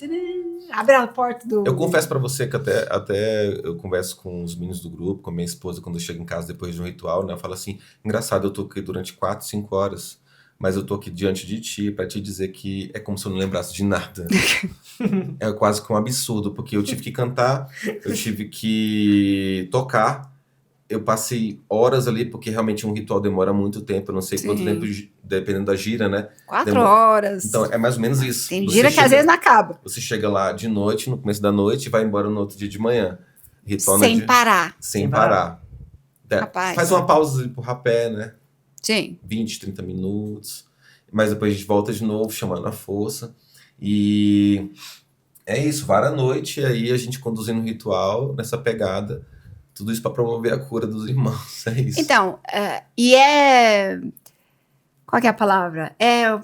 Speaker 1: Abre a porta do...
Speaker 3: Eu confesso pra você que até eu converso com os meninos do grupo, com a minha esposa, quando eu chego em casa depois de um ritual, né? Eu falo assim, engraçado, eu tô aqui durante 4, 5 horas, mas eu tô aqui diante de ti pra te dizer que é como se eu não lembrasse de nada. É quase que um absurdo, porque eu tive que cantar, eu tive que tocar, eu passei horas ali, porque realmente um ritual demora muito tempo, eu não sei quanto
Speaker 1: Sim.
Speaker 3: tempo, dependendo da gira, né?
Speaker 1: 4 horas.
Speaker 3: Então, é mais ou menos isso.
Speaker 1: Tem
Speaker 3: Você
Speaker 1: gira que às
Speaker 3: chega-
Speaker 1: vezes não acaba.
Speaker 3: Você chega lá de noite, no começo da noite, e vai embora no outro dia de manhã. Ritual
Speaker 1: Sem
Speaker 3: no dia-
Speaker 1: parar.
Speaker 3: sem
Speaker 2: Sem
Speaker 3: parar.
Speaker 1: Rapaz.
Speaker 3: Faz uma pausa ali pro rapé, né?
Speaker 1: Sim.
Speaker 3: 20, 30 minutos. Mas depois a gente volta de novo, chamando a força. E é isso, vara a noite, e aí a gente conduzindo o ritual nessa pegada. Tudo isso para promover a cura dos irmãos. É isso.
Speaker 1: Então, qual que é a palavra? É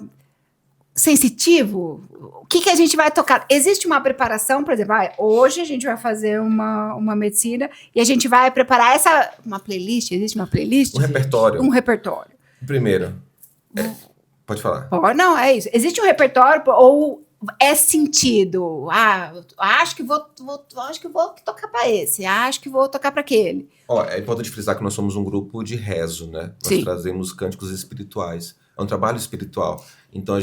Speaker 1: sensitivo? O que a gente vai tocar? Existe uma preparação, por exemplo, hoje a gente vai fazer uma medicina e a gente vai preparar uma playlist, existe uma playlist?
Speaker 3: Um repertório.
Speaker 1: Um repertório.
Speaker 3: Primeiro, pode falar.
Speaker 1: Não, é isso. Existe um repertório ou é sentido? Acho que vou tocar para esse, acho que vou tocar para aquele.
Speaker 3: É importante frisar que nós somos um grupo de rezo, né? Nós
Speaker 1: Sim.
Speaker 3: trazemos cânticos espirituais. É um trabalho espiritual. Então,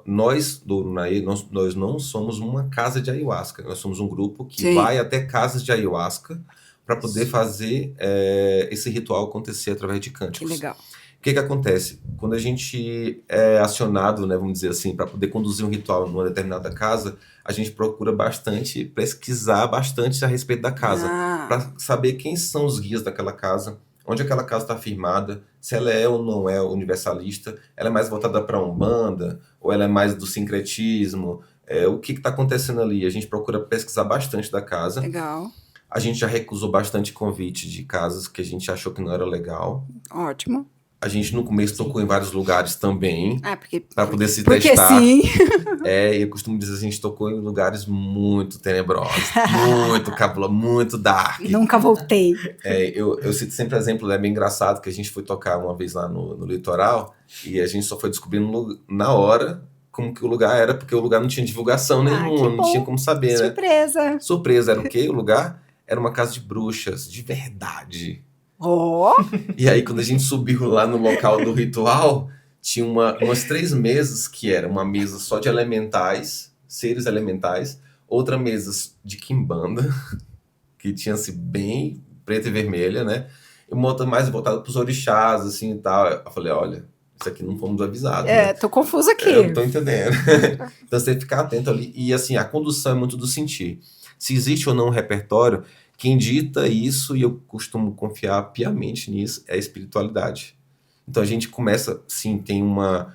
Speaker 3: nós do Urunaí, nós não somos uma casa de ayahuasca. Nós somos um grupo que
Speaker 1: Sim.
Speaker 3: vai até casas de ayahuasca para poder fazer esse ritual acontecer através de
Speaker 1: Que
Speaker 3: cânticos.
Speaker 1: legal.
Speaker 3: O que acontece? Quando a gente é acionado, né, vamos dizer assim, para poder conduzir um ritual numa determinada casa, a gente procura bastante, pesquisar bastante a respeito da casa, para saber quem são os guias daquela casa, onde aquela casa está firmada, se ela é ou não é universalista, ela é mais voltada para a Umbanda, ou ela é mais do sincretismo, o que está acontecendo ali. A gente procura pesquisar bastante da casa.
Speaker 1: Legal.
Speaker 3: A gente já recusou bastante convite de casas que a gente achou que não era legal.
Speaker 1: Ótimo.
Speaker 3: A gente no começo tocou em vários lugares também, para poder se
Speaker 1: Porque
Speaker 3: testar.
Speaker 1: sim.
Speaker 3: E eu costumo dizer, a gente tocou em lugares muito tenebrosos, muito cabuloso, muito dark.
Speaker 1: Nunca voltei.
Speaker 3: Eu cito sempre exemplo, é bem engraçado que a gente foi tocar uma vez lá no litoral e a gente só foi descobrindo na hora como que o lugar era, porque o lugar não tinha divulgação nenhuma,
Speaker 1: que
Speaker 3: não
Speaker 1: bom.
Speaker 3: tinha como saber, né?
Speaker 1: Surpresa.
Speaker 3: Surpresa, era o quê? O lugar era uma casa de bruxas, de verdade. E aí, quando a gente subiu lá no local do ritual, tinha umas 3 mesas, que era uma mesa só de elementais, seres elementais, outra mesa de quimbanda, que tinha assim, bem preta e vermelha, né? E uma outra mais voltada para os orixás, assim, e tal. Eu falei, olha, isso aqui não fomos avisados, né?
Speaker 1: Tô confusa aqui.
Speaker 3: Eu não tô entendendo. Então você tem que ficar atento ali. E assim, a condução é muito do sentir. Se existe ou não um repertório, Quem dita isso, e eu costumo confiar piamente nisso, é a espiritualidade. Então a gente começa, sim, tem uma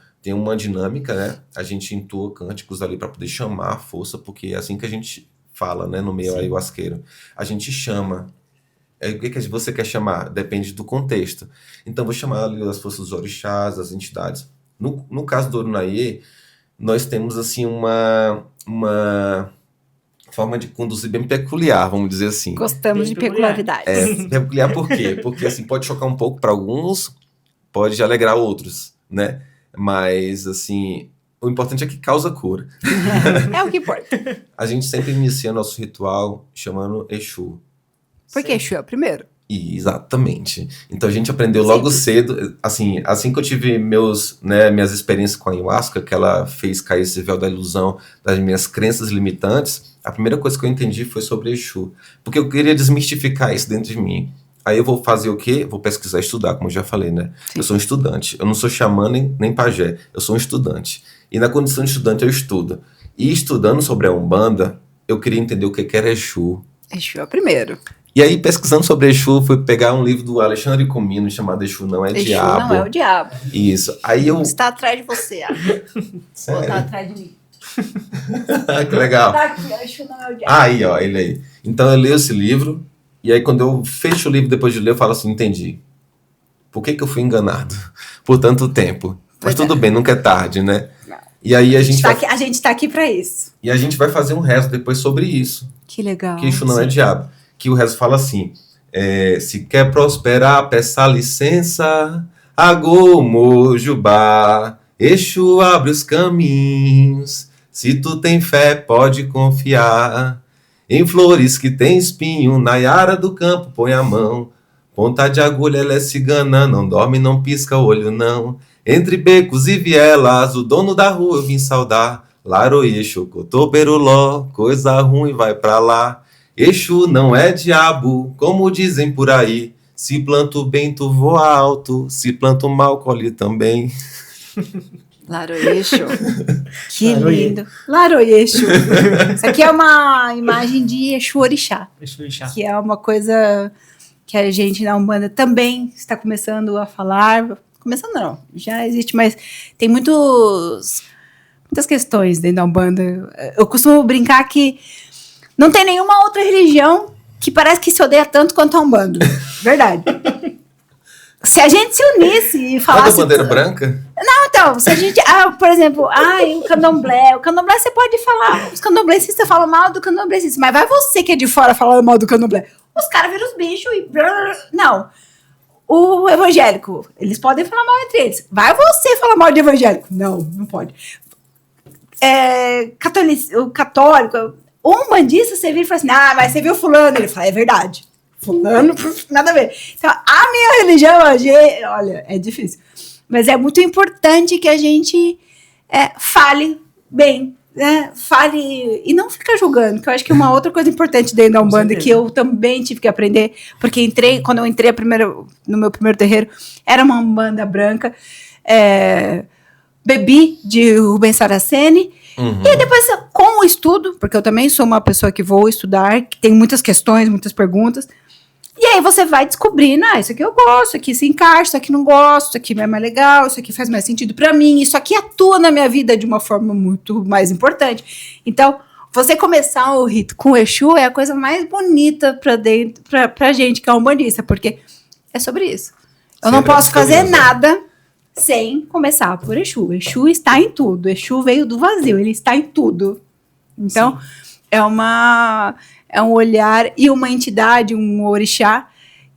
Speaker 3: dinâmica, né? A gente entoa cânticos ali para poder chamar a força, porque é assim que a gente fala, né, no meio ayahuasqueiro. A gente chama. O que você quer chamar? Depende do contexto. Então, vou chamar ali as forças dos orixás, as entidades. No caso do Orunaye, nós temos, assim, uma forma de conduzir bem peculiar, vamos dizer assim.
Speaker 1: Gostamos
Speaker 2: Bem
Speaker 1: de peculiaridades.
Speaker 3: Peculiar por quê? Porque, assim, pode chocar um pouco para alguns, pode alegrar outros, né? Mas, assim, o importante é que causa cura.
Speaker 1: É o que importa.
Speaker 3: A gente sempre inicia nosso ritual chamando Exu.
Speaker 1: Porque Exu é o primeiro.
Speaker 3: Exatamente. Então a gente aprendeu logo cedo, assim que eu tive minhas experiências com a ayahuasca, que ela fez cair esse véu da ilusão das minhas crenças limitantes, a primeira coisa que eu entendi foi sobre Exu. Porque eu queria desmistificar isso dentro de mim. Aí eu vou fazer o quê? Vou pesquisar, estudar, como eu já falei, né? Sim. Eu sou um estudante. Eu não sou xamã nem pajé. Eu sou um estudante. E na condição de estudante eu estudo. E estudando sobre a Umbanda, eu queria entender o que era Exu.
Speaker 1: Exu é o primeiro.
Speaker 3: E aí, pesquisando sobre Exu, fui pegar um livro do Alexandre Comino chamado Exu Não é Diabo.
Speaker 1: Exu não é o diabo.
Speaker 3: Isso. Aí eu...
Speaker 1: Está atrás de você,
Speaker 3: Sério?
Speaker 1: Está atrás de mim.
Speaker 3: Que legal.
Speaker 1: Tá aqui, Exu não é o diabo.
Speaker 3: Aí, ó, ele aí. Então eu leio esse livro, e aí quando eu fecho o livro depois de ler, eu falo assim, entendi. Por que eu fui enganado por tanto tempo? Mas tudo bem, nunca é tarde, né?
Speaker 1: Não.
Speaker 3: E aí a gente
Speaker 1: a gente tá aqui pra isso.
Speaker 3: E a gente vai fazer um rezo depois sobre isso.
Speaker 1: Que legal.
Speaker 3: Que Exu não é diabo. Que o rezo fala assim, se quer prosperar, peça licença, Agô Mojubá, Exu abre os caminhos, se tu tem fé pode confiar, em flores que tem espinho, na Yara do campo põe a mão, ponta de agulha ela é cigana, não dorme, não pisca o olho não, entre becos e vielas, o dono da rua eu vim saudar, Laroie, Xocotô, Beruló, coisa ruim vai pra lá. Exu não é diabo, como dizem por aí. Se planto bem, tu voa alto. Se planto mal, colhe também.
Speaker 1: Laroyexo. Que lindo. Laroyexo. Isso aqui é uma imagem de Exu Orixá.
Speaker 2: Exu Orixá.
Speaker 1: Que é uma coisa que a gente na Umbanda também está começando a falar. Começando não, já existe, mas tem muitas questões dentro da Umbanda. Eu costumo brincar que não tem nenhuma outra religião que parece que se odeia tanto quanto a Umbanda. Verdade. Se a gente se unisse e falasse...
Speaker 3: Não é da bandeira branca?
Speaker 1: Não, então, se a gente... por exemplo, o candomblé. O candomblé você pode falar... Os candomblecistas falam mal do candomblecista. Mas vai você que é de fora falar mal do candomblé. Os caras viram os bichos e... Não. O evangélico, eles podem falar mal entre eles. Vai você falar mal de evangélico. Não pode. O católico... O umbandista, você vira e fala assim, mas você viu fulano? Ele fala, é verdade. Fulano, nada a ver. Então, a minha religião, olha, é difícil. Mas é muito importante que a gente fale bem, né? Fale e não fica julgando, que eu acho que uma outra coisa importante dentro da Umbanda que eu também tive que aprender, porque quando eu entrei no meu primeiro terreiro, era uma Umbanda branca, bebi de Rubens Saraceni. Uhum. E depois, com o estudo, porque eu também sou uma pessoa que vou estudar, que tem muitas questões, muitas perguntas, e aí você vai descobrindo, isso aqui eu gosto, isso aqui se encaixa, isso aqui não gosto, isso aqui é mais legal, isso aqui faz mais sentido pra mim, isso aqui atua na minha vida de uma forma muito mais importante. Então, você começar o rito com o Exu é a coisa mais bonita pra gente que é umbandista, porque é sobre isso. Eu não posso fazer nada sem começar por Exu. Exu está em tudo. Exu veio do vazio, ele está em tudo. Então, é um olhar e uma entidade, um orixá,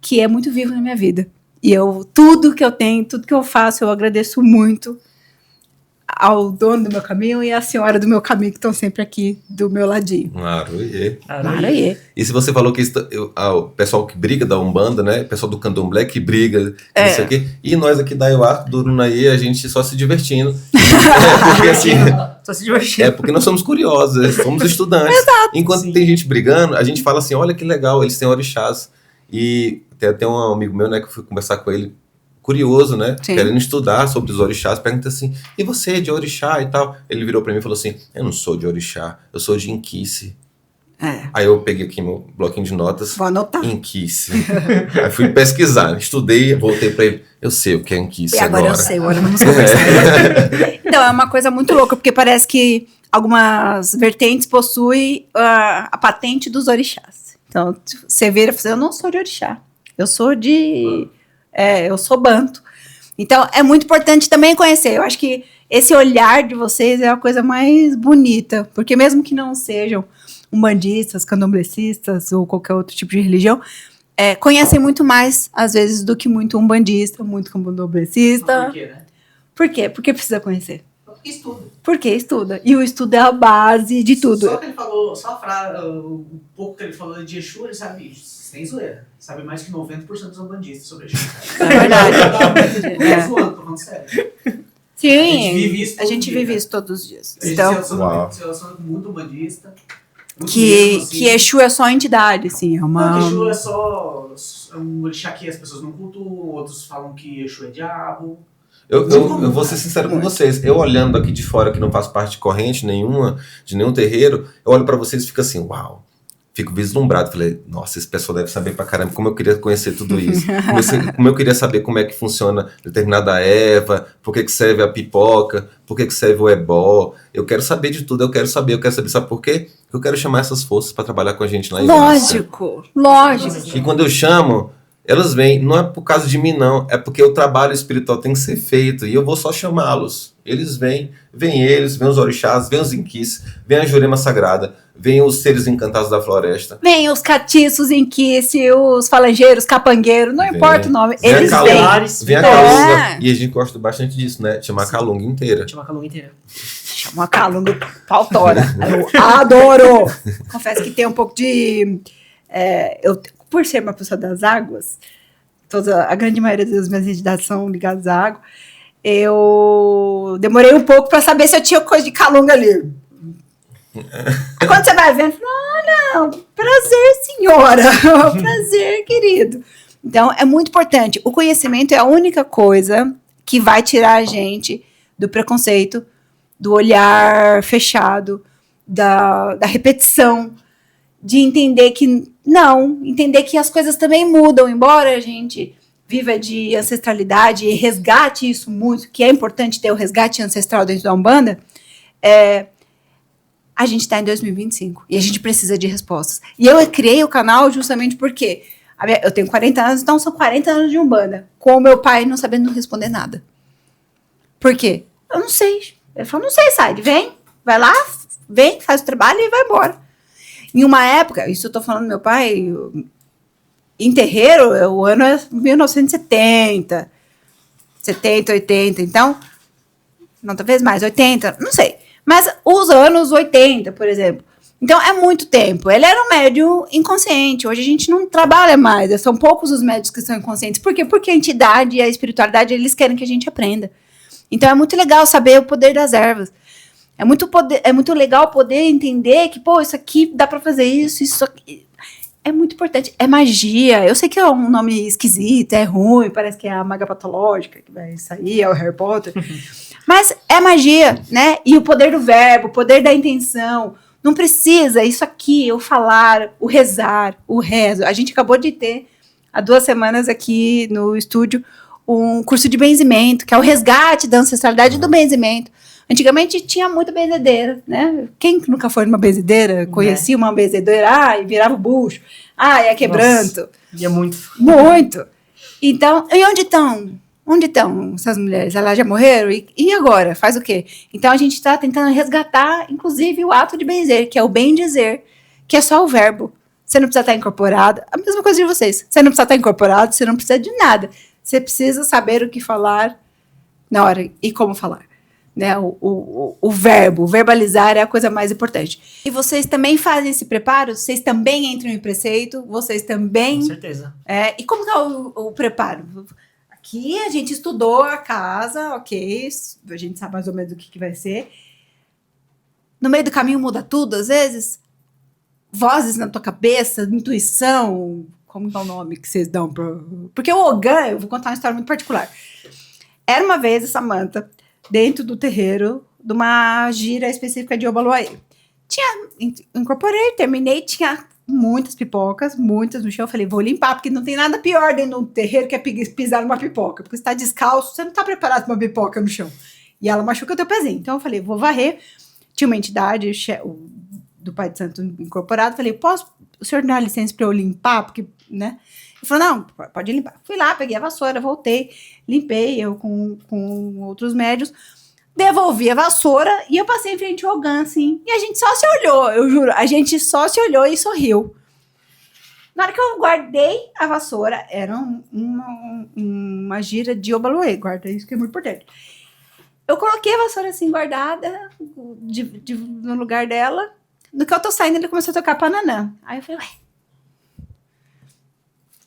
Speaker 1: que é muito vivo na minha vida. E tudo que eu tenho, tudo que eu faço, eu agradeço muito ao dono do meu caminho e à senhora do meu caminho, que estão sempre aqui do meu ladinho.
Speaker 3: Laroie. E se você falou que o pessoal que briga da Umbanda, né? O pessoal do Candomblé que briga, não sei o quê. E nós aqui da ayahuasca, do Orunaye, a gente só se divertindo. Porque assim...
Speaker 2: Só se divertindo.
Speaker 3: Porque nós somos curiosos, somos estudantes.
Speaker 1: Exato.
Speaker 3: Enquanto tem gente brigando, a gente fala assim, olha que legal, eles têm orixás. E tem um amigo meu, né, que eu fui conversar com ele, curioso, né? Sim. Querendo estudar sobre os orixás, pergunta assim, e você é de orixá e tal? Ele virou pra mim e falou assim, eu não sou de orixá, eu sou de Inquice. Aí eu peguei aqui meu bloquinho de notas.
Speaker 1: Vou anotar.
Speaker 3: Inquice. Aí fui pesquisar, estudei, voltei pra ele. Eu sei o que é Inquice
Speaker 1: E
Speaker 3: agora.
Speaker 1: agora eu sei, agora vamos conversar. Então, é uma coisa muito louca, porque parece que algumas vertentes possuem a patente dos orixás. Então, você vira e fala, eu não sou de orixá, eu sou eu sou banto. Então, é muito importante também conhecer. Eu acho que esse olhar de vocês é a coisa mais bonita, porque mesmo que não sejam umbandistas, candomblecistas ou qualquer outro tipo de religião, conhecem muito mais, às vezes, do que muito umbandista, muito candomblecista.
Speaker 4: Por quê, né?
Speaker 1: Por quê? Porque precisa conhecer.
Speaker 4: Estuda.
Speaker 1: Porque estuda. E o estudo é a base de tudo.
Speaker 4: Só que ele falou, o pouco que ele falou de Exu, ele sabe, sem zoeira. Sabe mais que 90% dos umbandistas sobre Exu.
Speaker 1: É verdade.
Speaker 4: Não tô zoando, tô falando sério.
Speaker 1: Sim,
Speaker 4: A gente vive
Speaker 1: isso todos os dias.
Speaker 4: A gente
Speaker 1: Então,
Speaker 4: se relaciona com muito umbandista.
Speaker 1: que Exu é só entidade, assim, é uma...
Speaker 4: Não, que Exu é só um orixá que as pessoas não cultuam, outros falam que Exu é diabo.
Speaker 3: Eu vou ser sincero com vocês. Eu olhando aqui de fora, que não faço parte de corrente nenhuma, de nenhum terreiro, eu olho pra vocês e fico assim, uau. Fico vislumbrado. Falei, nossa, esse pessoal deve saber pra caramba como eu queria conhecer tudo isso. Como eu queria saber como é que funciona determinada erva, por que serve a pipoca, por que serve o ebó. Eu quero saber de tudo, eu quero saber. Sabe por quê? Eu quero chamar essas forças pra trabalhar com a gente lá em Várzea.
Speaker 1: Lógico.
Speaker 3: E quando eu chamo, elas vêm, não é por causa de mim não, é porque o trabalho espiritual tem que ser feito e eu vou só chamá-los. Eles vêm os orixás, vêm os inquis, vêm a Jurema Sagrada, vêm os seres encantados da floresta.
Speaker 1: Vem os catiços, inquice, os falangeiros, capangueiros, não importa o nome, eles vêm.
Speaker 3: Vem a calunga, e a gente gosta bastante disso, né? Chamar a calunga inteira.
Speaker 2: Chama a calunga inteira.
Speaker 1: Chama a calunga pautora. Eu adoro! Confesso que tem um pouco de... por ser uma pessoa das águas, a grande maioria das minhas entidades são ligadas à água, eu demorei um pouco para saber se eu tinha coisa de calunga ali. Aí quando você vai vendo, não, prazer, senhora, prazer, querido. Então, é muito importante. O conhecimento é a única coisa que vai tirar a gente do preconceito, do olhar fechado, da repetição, de entender que as coisas também mudam, embora a gente viva de ancestralidade e resgate isso muito, que é importante ter o resgate ancestral dentro da Umbanda, a gente está em 2025 e a gente precisa de respostas. E eu criei o canal justamente porque eu tenho 40 anos, então são 40 anos de Umbanda, com o meu pai não sabendo responder nada. Por quê? Eu não sei. Ele falou, não sei, sai, vem, vai lá, vem, faz o trabalho e vai embora. Em uma época, isso eu tô falando do meu pai, em terreiro, o ano é 1970, 70, 80, então, não, talvez mais, 80, não sei. Mas os anos 80, por exemplo. Então, é muito tempo. Ele era um médium inconsciente. Hoje a gente não trabalha mais. São poucos os médios que são inconscientes. Por quê? Porque a entidade e a espiritualidade, eles querem que a gente aprenda. Então, é muito legal saber o poder das ervas. É muito legal poder entender que, isso aqui dá pra fazer isso aqui. É muito importante. É magia. Eu sei que é um nome esquisito, é ruim, parece que é a maga patológica que vai sair, é o Harry Potter. Mas é magia, né? E o poder do verbo, o poder da intenção. Não precisa isso aqui, o falar, o rezar, o rezo. A gente acabou de ter, há 2 semanas aqui no estúdio, um curso de benzimento, que é o resgate da ancestralidade do benzimento. Antigamente tinha muita benzedeira, né? Quem nunca foi numa benzedeira, conhecia uma benzedeira, e virava o bucho, é quebranto.
Speaker 2: Nossa, ia muito.
Speaker 1: Muito. Então, e onde estão? Onde estão essas mulheres? Elas já morreram? E agora? Faz o quê? Então, a gente está tentando resgatar, inclusive, o ato de benzer, que é o bem dizer, que é só o verbo. Você não precisa estar incorporado. A mesma coisa de vocês. Você não precisa estar incorporado, você não precisa de nada. Você precisa saber o que falar na hora e como falar. Né? O verbo, verbalizar é a coisa mais importante. E vocês também fazem esse preparo? Vocês também entram em preceito? Vocês também...
Speaker 2: Com certeza.
Speaker 1: E como que é o preparo? Aqui a gente estudou a casa, ok, a gente sabe mais ou menos o que vai ser. No meio do caminho muda tudo, às vezes? Vozes na tua cabeça, intuição, como é o nome que vocês dão para... Porque o Ogã, eu vou contar uma história muito particular. Era uma vez a Samanta, dentro do terreiro, de uma gira específica de Obaloaê. Incorporei, terminei, tinha muitas pipocas, muitas no chão. Eu falei, vou limpar, porque não tem nada pior dentro de um terreiro que é pisar numa pipoca. Porque você tá descalço, você não tá preparado para uma pipoca no chão. E ela machuca o teu pezinho. Então eu falei, vou varrer. Tinha uma entidade do Pai de Santo incorporado. Falei, o senhor dar licença para eu limpar? Porque, né? Ele falou, não, pode limpar. Fui lá, peguei a vassoura, voltei, limpei, eu com outros médios. Devolvi a vassoura e eu passei em frente ao Ogan, assim. E a gente só se olhou, eu juro. A gente só se olhou e sorriu. Na hora que eu guardei a vassoura, era uma gira de Obaluê. Guarda isso que é muito importante. Eu coloquei a vassoura assim, guardada, no lugar dela. No que eu tô saindo, ele começou a tocar Pananã. Aí eu falei, ué.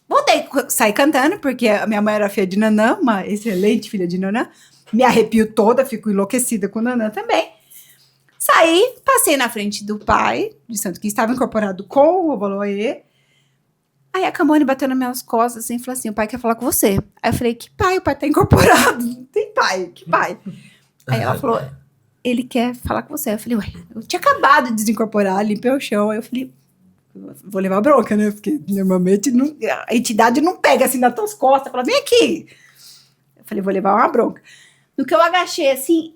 Speaker 1: Voltei, saí cantando, porque a minha mãe era filha de Nanã, uma excelente filha de Nanã. Me arrepio toda, fico enlouquecida com Nanã também. Saí, passei na frente do pai de santo, que estava incorporado com o Obaloê. Aí a Camone bateu nas minhas costas assim, e falou assim, o pai quer falar com você. Aí eu falei, que pai? O pai tá incorporado. Não tem pai, que pai? Aí ela falou, ele quer falar com você. Aí eu falei, ué, eu tinha acabado de desincorporar, limpei o chão. Aí eu falei, vou levar bronca, né? Porque normalmente a entidade não pega assim nas tuas costas, fala, vem aqui. Eu falei, vou levar uma bronca. No que eu agachei assim,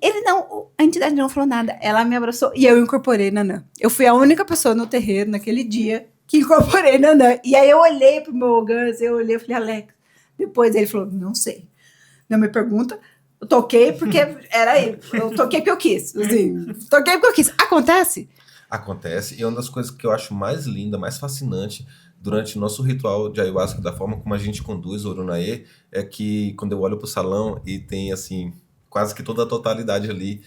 Speaker 1: a entidade não falou nada. Ela me abraçou e eu incorporei Nanã. Eu fui a única pessoa no terreiro naquele dia que incorporei Nanã. E aí eu olhei pro meu Ogan, eu falei, Alex. Depois ele falou, não sei. Não me pergunta. Eu toquei porque era ele. Eu toquei porque eu quis. Assim, toquei porque eu quis. Acontece?
Speaker 3: Acontece. E uma das coisas que eu acho mais linda, mais fascinante durante o nosso ritual de ayahuasca, da forma como a gente conduz o Orunaê, é que quando eu olho pro salão e tem assim quase que toda a totalidade ali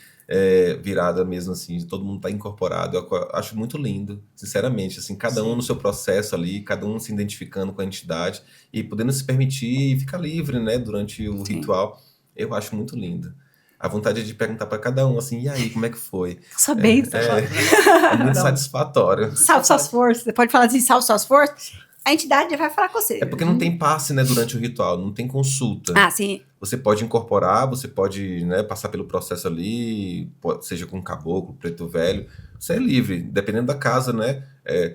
Speaker 3: virada mesmo, assim, todo mundo tá incorporado. Eu acho muito lindo, sinceramente, assim, cada um no seu processo ali, cada um se identificando com a entidade e podendo se permitir ficar livre, né, durante o ritual. Eu acho muito lindo. A vontade de perguntar para cada um, assim, e aí, como é que foi?
Speaker 1: Só bem,
Speaker 3: é muito satisfatório.
Speaker 1: Salve suas forças. Você pode falar assim, salve suas forças? A entidade vai falar com você.
Speaker 3: É porque não tem passe, né, durante o ritual, não tem consulta.
Speaker 1: Ah, sim.
Speaker 3: Você pode incorporar, você pode, né, passar pelo processo ali, seja com caboclo, preto velho. Você é livre, dependendo da casa, né?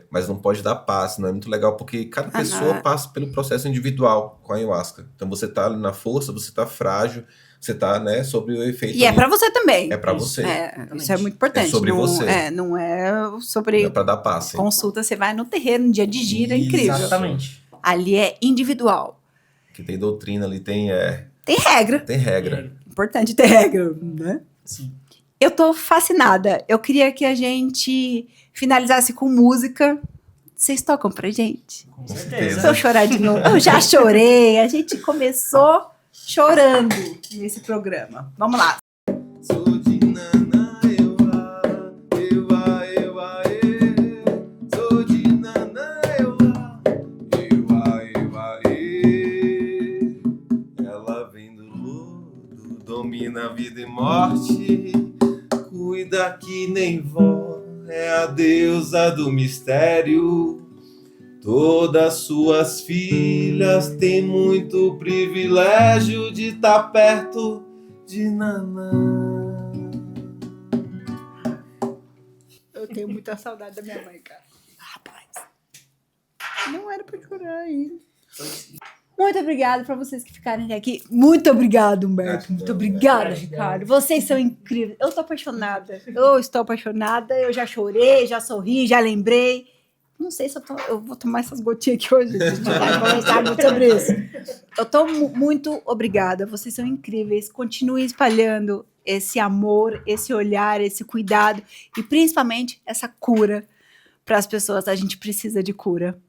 Speaker 3: Mas não pode dar passe, não é muito legal, porque cada pessoa passa pelo processo individual com a ayahuasca. Então você tá ali na força, você tá frágil, você tá, né, sobre o efeito.
Speaker 1: E é pra você também.
Speaker 3: É pra você.
Speaker 1: Isso é muito importante.
Speaker 3: É sobre você.
Speaker 1: Não é sobre...
Speaker 3: Não é pra dar passe.
Speaker 1: Consulta, você vai no terreiro, no dia de gira, é incrível.
Speaker 2: Exatamente.
Speaker 1: Ali é individual.
Speaker 3: Que tem doutrina ali, tem
Speaker 1: regra.
Speaker 3: Tem regra.
Speaker 1: Importante ter regra, né?
Speaker 2: Sim.
Speaker 1: Eu tô fascinada. Eu queria que a gente finalizasse com música. Vocês tocam pra gente?
Speaker 2: Com
Speaker 3: certeza.
Speaker 2: certeza.
Speaker 1: Se eu chorar de novo. Eu já chorei. A gente começou chorando nesse programa. Vamos lá.
Speaker 3: Sou de Naná, sou de Naná, ela vem do lodo, domina vida e morte, cuida que nem vó, é a deusa do mistério. Todas suas filhas têm muito privilégio de estar perto de Naná.
Speaker 1: Eu tenho muita saudade da minha mãe, cara. Rapaz. Não era pra chorar ainda. Muito obrigada para vocês que ficarem aqui. Muito obrigado, Humberto. Muito obrigada, Ricardo. Vocês são incríveis. Eu tô apaixonada. Eu estou apaixonada. Eu já chorei, já sorri, já lembrei. Não sei se eu vou tomar essas gotinhas aqui hoje. A gente vai conversar muito sobre isso. Eu tô muito obrigada. Vocês são incríveis. Continuem espalhando esse amor, esse olhar, esse cuidado e principalmente essa cura para as pessoas. A gente precisa de cura.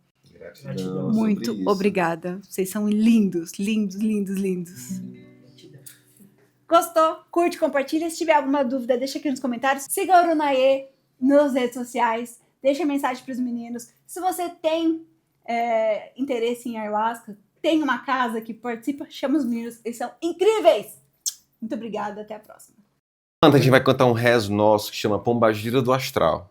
Speaker 3: Gratidão.
Speaker 1: Muito obrigada. Vocês são lindos, lindos, lindos, lindos. Gostou? Curte, compartilha. Se tiver alguma dúvida, deixa aqui nos comentários. Siga a Orunaê nas redes sociais. Deixa mensagem para os meninos. Se você tem interesse em ayahuasca, tem uma casa que participa, chama os meninos. Eles são incríveis. Muito obrigada. Até a próxima.
Speaker 3: A gente vai cantar um rezo nosso que chama Pombagira do Astral.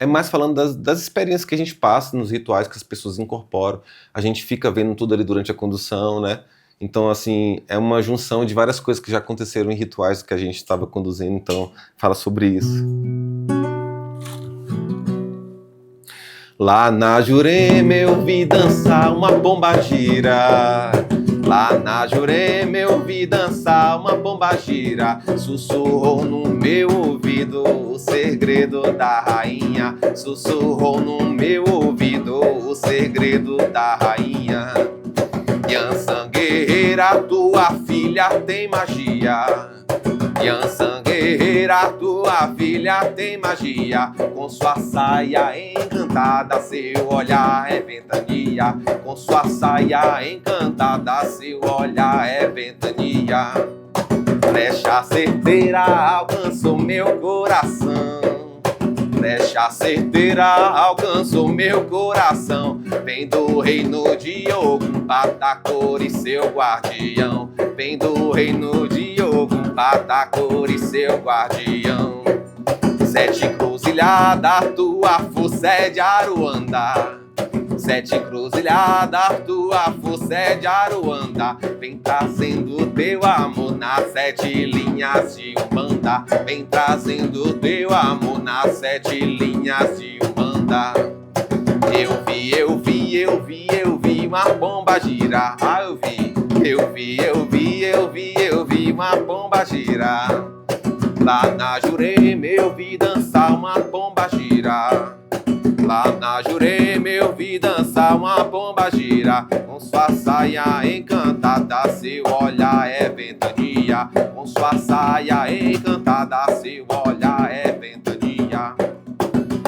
Speaker 3: É mais falando das experiências que a gente passa nos rituais que as pessoas incorporam. A gente fica vendo tudo ali durante a condução, né? Então, assim, é uma junção de várias coisas que já aconteceram em rituais que a gente estava conduzindo. Então, fala sobre isso. Lá na Jurema eu vi dançar uma pombagira. Lá na Jurema eu vi dançar uma pombagira. Sussurrou no meu ouvido o segredo da rainha. Sussurrou no meu ouvido o segredo da rainha. Yansan guerreira, tua filha tem magia. Yansan guerreira, tua filha tem magia. Com sua saia encantada, seu olhar é ventania. Com sua saia encantada, seu olhar é ventania. Flecha certeira alcançou meu coração. Flecha certeira alcançou meu coração. Vem do reino de Ogum, Patacori, seu guardião. Vem do reino de Ogum, Patacori, seu guardião. Sete encruzilhadas, tua força é de Aruanda. Sete encruzilhadas, tua força é de Aruanda. Vem trazendo teu amor nas sete linhas de Umbanda. Vem trazendo teu amor nas sete linhas de Umbanda. Eu vi uma pomba gira. Ah, eu vi uma pomba gira. Lá na Jurema eu vi dançar uma pomba gira. Lá na Jurema eu vi dançar uma pomba gira. Com sua saia encantada, seu olhar é ventania. Com sua saia encantada, seu olhar é ventania.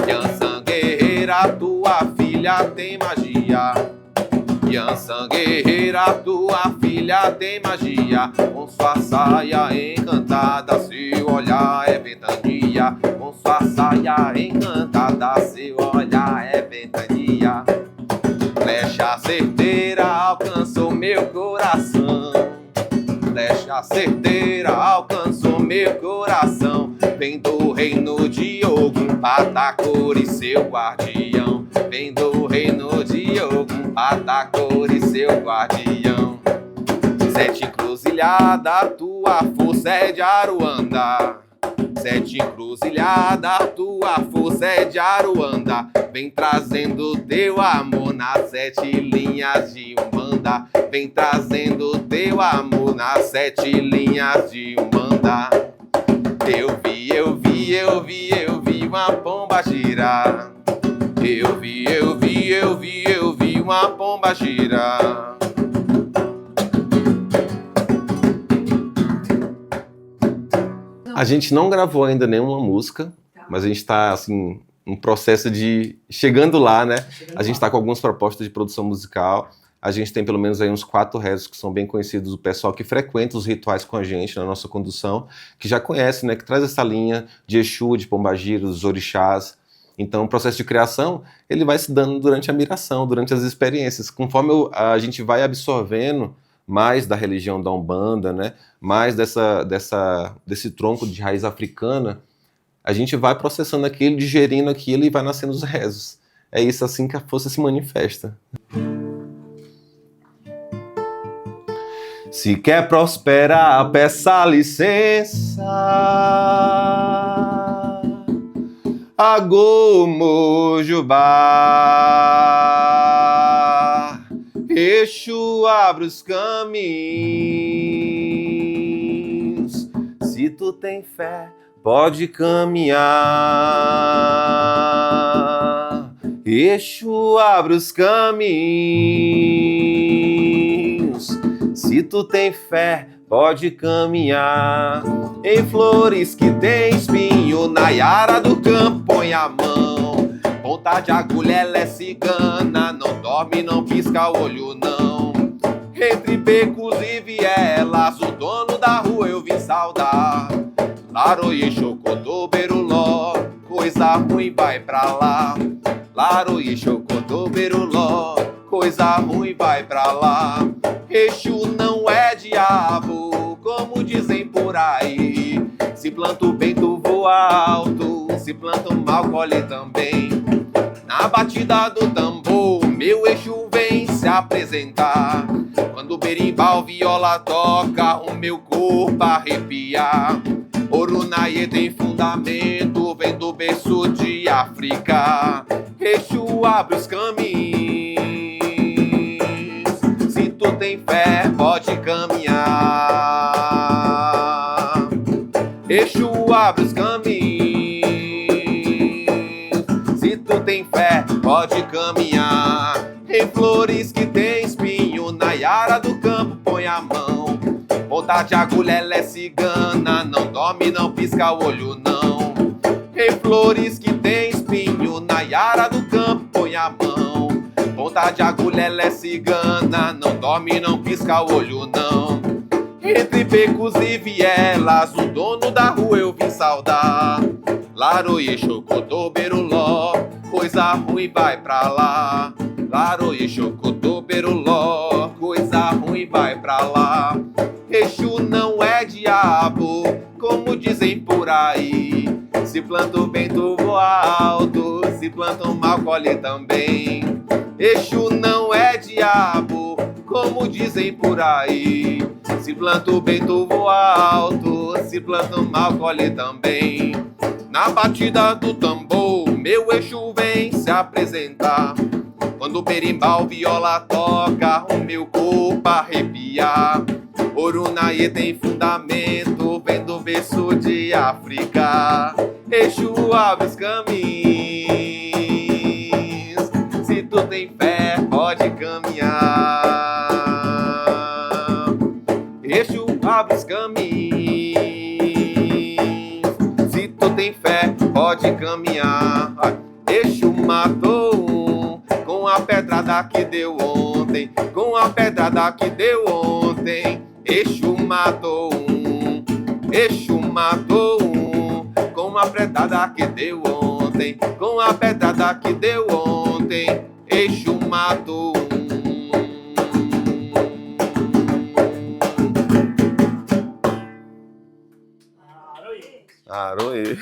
Speaker 3: Yansan guerreira, tua filha tem magia. Yansan guerreira, tua filha tem magia. Com sua saia encantada, seu olhar é ventania. Com sua saia encantada, seu olhar é ventania. Flecha certeira alcançou meu coração. Flecha certeira alcançou meu coração. Vem do reino de Ogum, Patacori, seu guardião. Vem do reino de Ogum, Patacori, seu guardião. Sete encruzilhadas, tua força é de Aruanda. Sete encruzilhadas, tua força é de Aruanda. Vem trazendo teu amor nas sete linhas de Umbanda. Vem trazendo teu amor nas sete linhas de Umbanda. Eu vi uma pomba gira. Eu vi uma pomba gira. A gente não gravou ainda nenhuma música, mas a gente está assim, um processo de chegando lá, né? A gente está com algumas propostas de produção musical. A gente tem pelo menos aí uns 4 rezos que são bem conhecidos, o pessoal que frequenta os rituais com a gente na nossa condução, que já conhece, né? Que traz essa linha de Exu, de Pombagira, dos orixás. Então, o processo de criação, ele vai se dando durante a miração, durante as experiências. Conforme a gente vai absorvendo mais da religião da Umbanda, né? Mais desse tronco de raiz africana, a gente vai processando aquilo, digerindo aquilo e vai nascendo os rezos. É isso assim que a força se manifesta. Se quer prosperar, peça licença. Agô Mojubá, Exu abre os caminhos. Se tu tem fé, pode caminhar. Exu abre os caminhos. Se tu tem fé, pode caminhar. Em flores que tem espinho, Nayara do campo põe a mão. Ponta de agulha, ela é cigana, não dorme, não pisca o olho não. Entre becos e vielas, o dono da rua eu vim saudar. Laroie, chocotô, beruló, coisa ruim vai pra lá. Laroie, chocotô, beruló, coisa ruim vai pra lá. Exu não é diabo, como dizem por aí. Se planta o bem, tu voa alto. Se planta o mal, colhe também. Na batida do tambor, meu Exu vem se apresentar. Quando o berimbau, viola toca, o meu corpo arrepia. Orunaie tem fundamento, vem do berço de África. Exu Exu abre os caminhos. Se tu tem fé, pode caminhar. Exu abre os caminhos. Se tu tem fé, pode caminhar. Em flores que tem espinho, na Yara do campo põe a mão. Ponta de agulha, ela é cigana, não dorme, não pisca o olho não. Em flores que tem espinho, na Yara do campo põe a mão. Ponta de agulha, ela é cigana, não dorme, não pisca o olho não. Entre becos e vielas, o dono da rua eu vim saudar. Laroie, chocotô, beruló, coisa ruim vai pra lá. Laroie, chocotô, beruló, coisa ruim vai pra lá. Exu não é diabo, como dizem por aí. Se planta o bem, tu voa alto, se planta o mal, colhe também. Exu não é diabo, como dizem por aí. Se planta o bem, tu voa alto, se planta o mal, colhe também. Na batida do tambor, meu Exu vem se apresentar. Quando o berimbau, viola toca, o meu corpo arrepia. Orunaie tem fundamento, vem do berço de África. Exu abre os caminhos. Se tu tem fé, pode caminhar. Exu abre os caminhos. Se tu tem fé, pode caminhar. Exu matou um com a pedrada que deu ontem. Com a pedrada que deu ontem. Exu matou um. Exu matou um com a pedrada que deu ontem. Com a pedrada que deu ontem. Exu matou um. Aroê.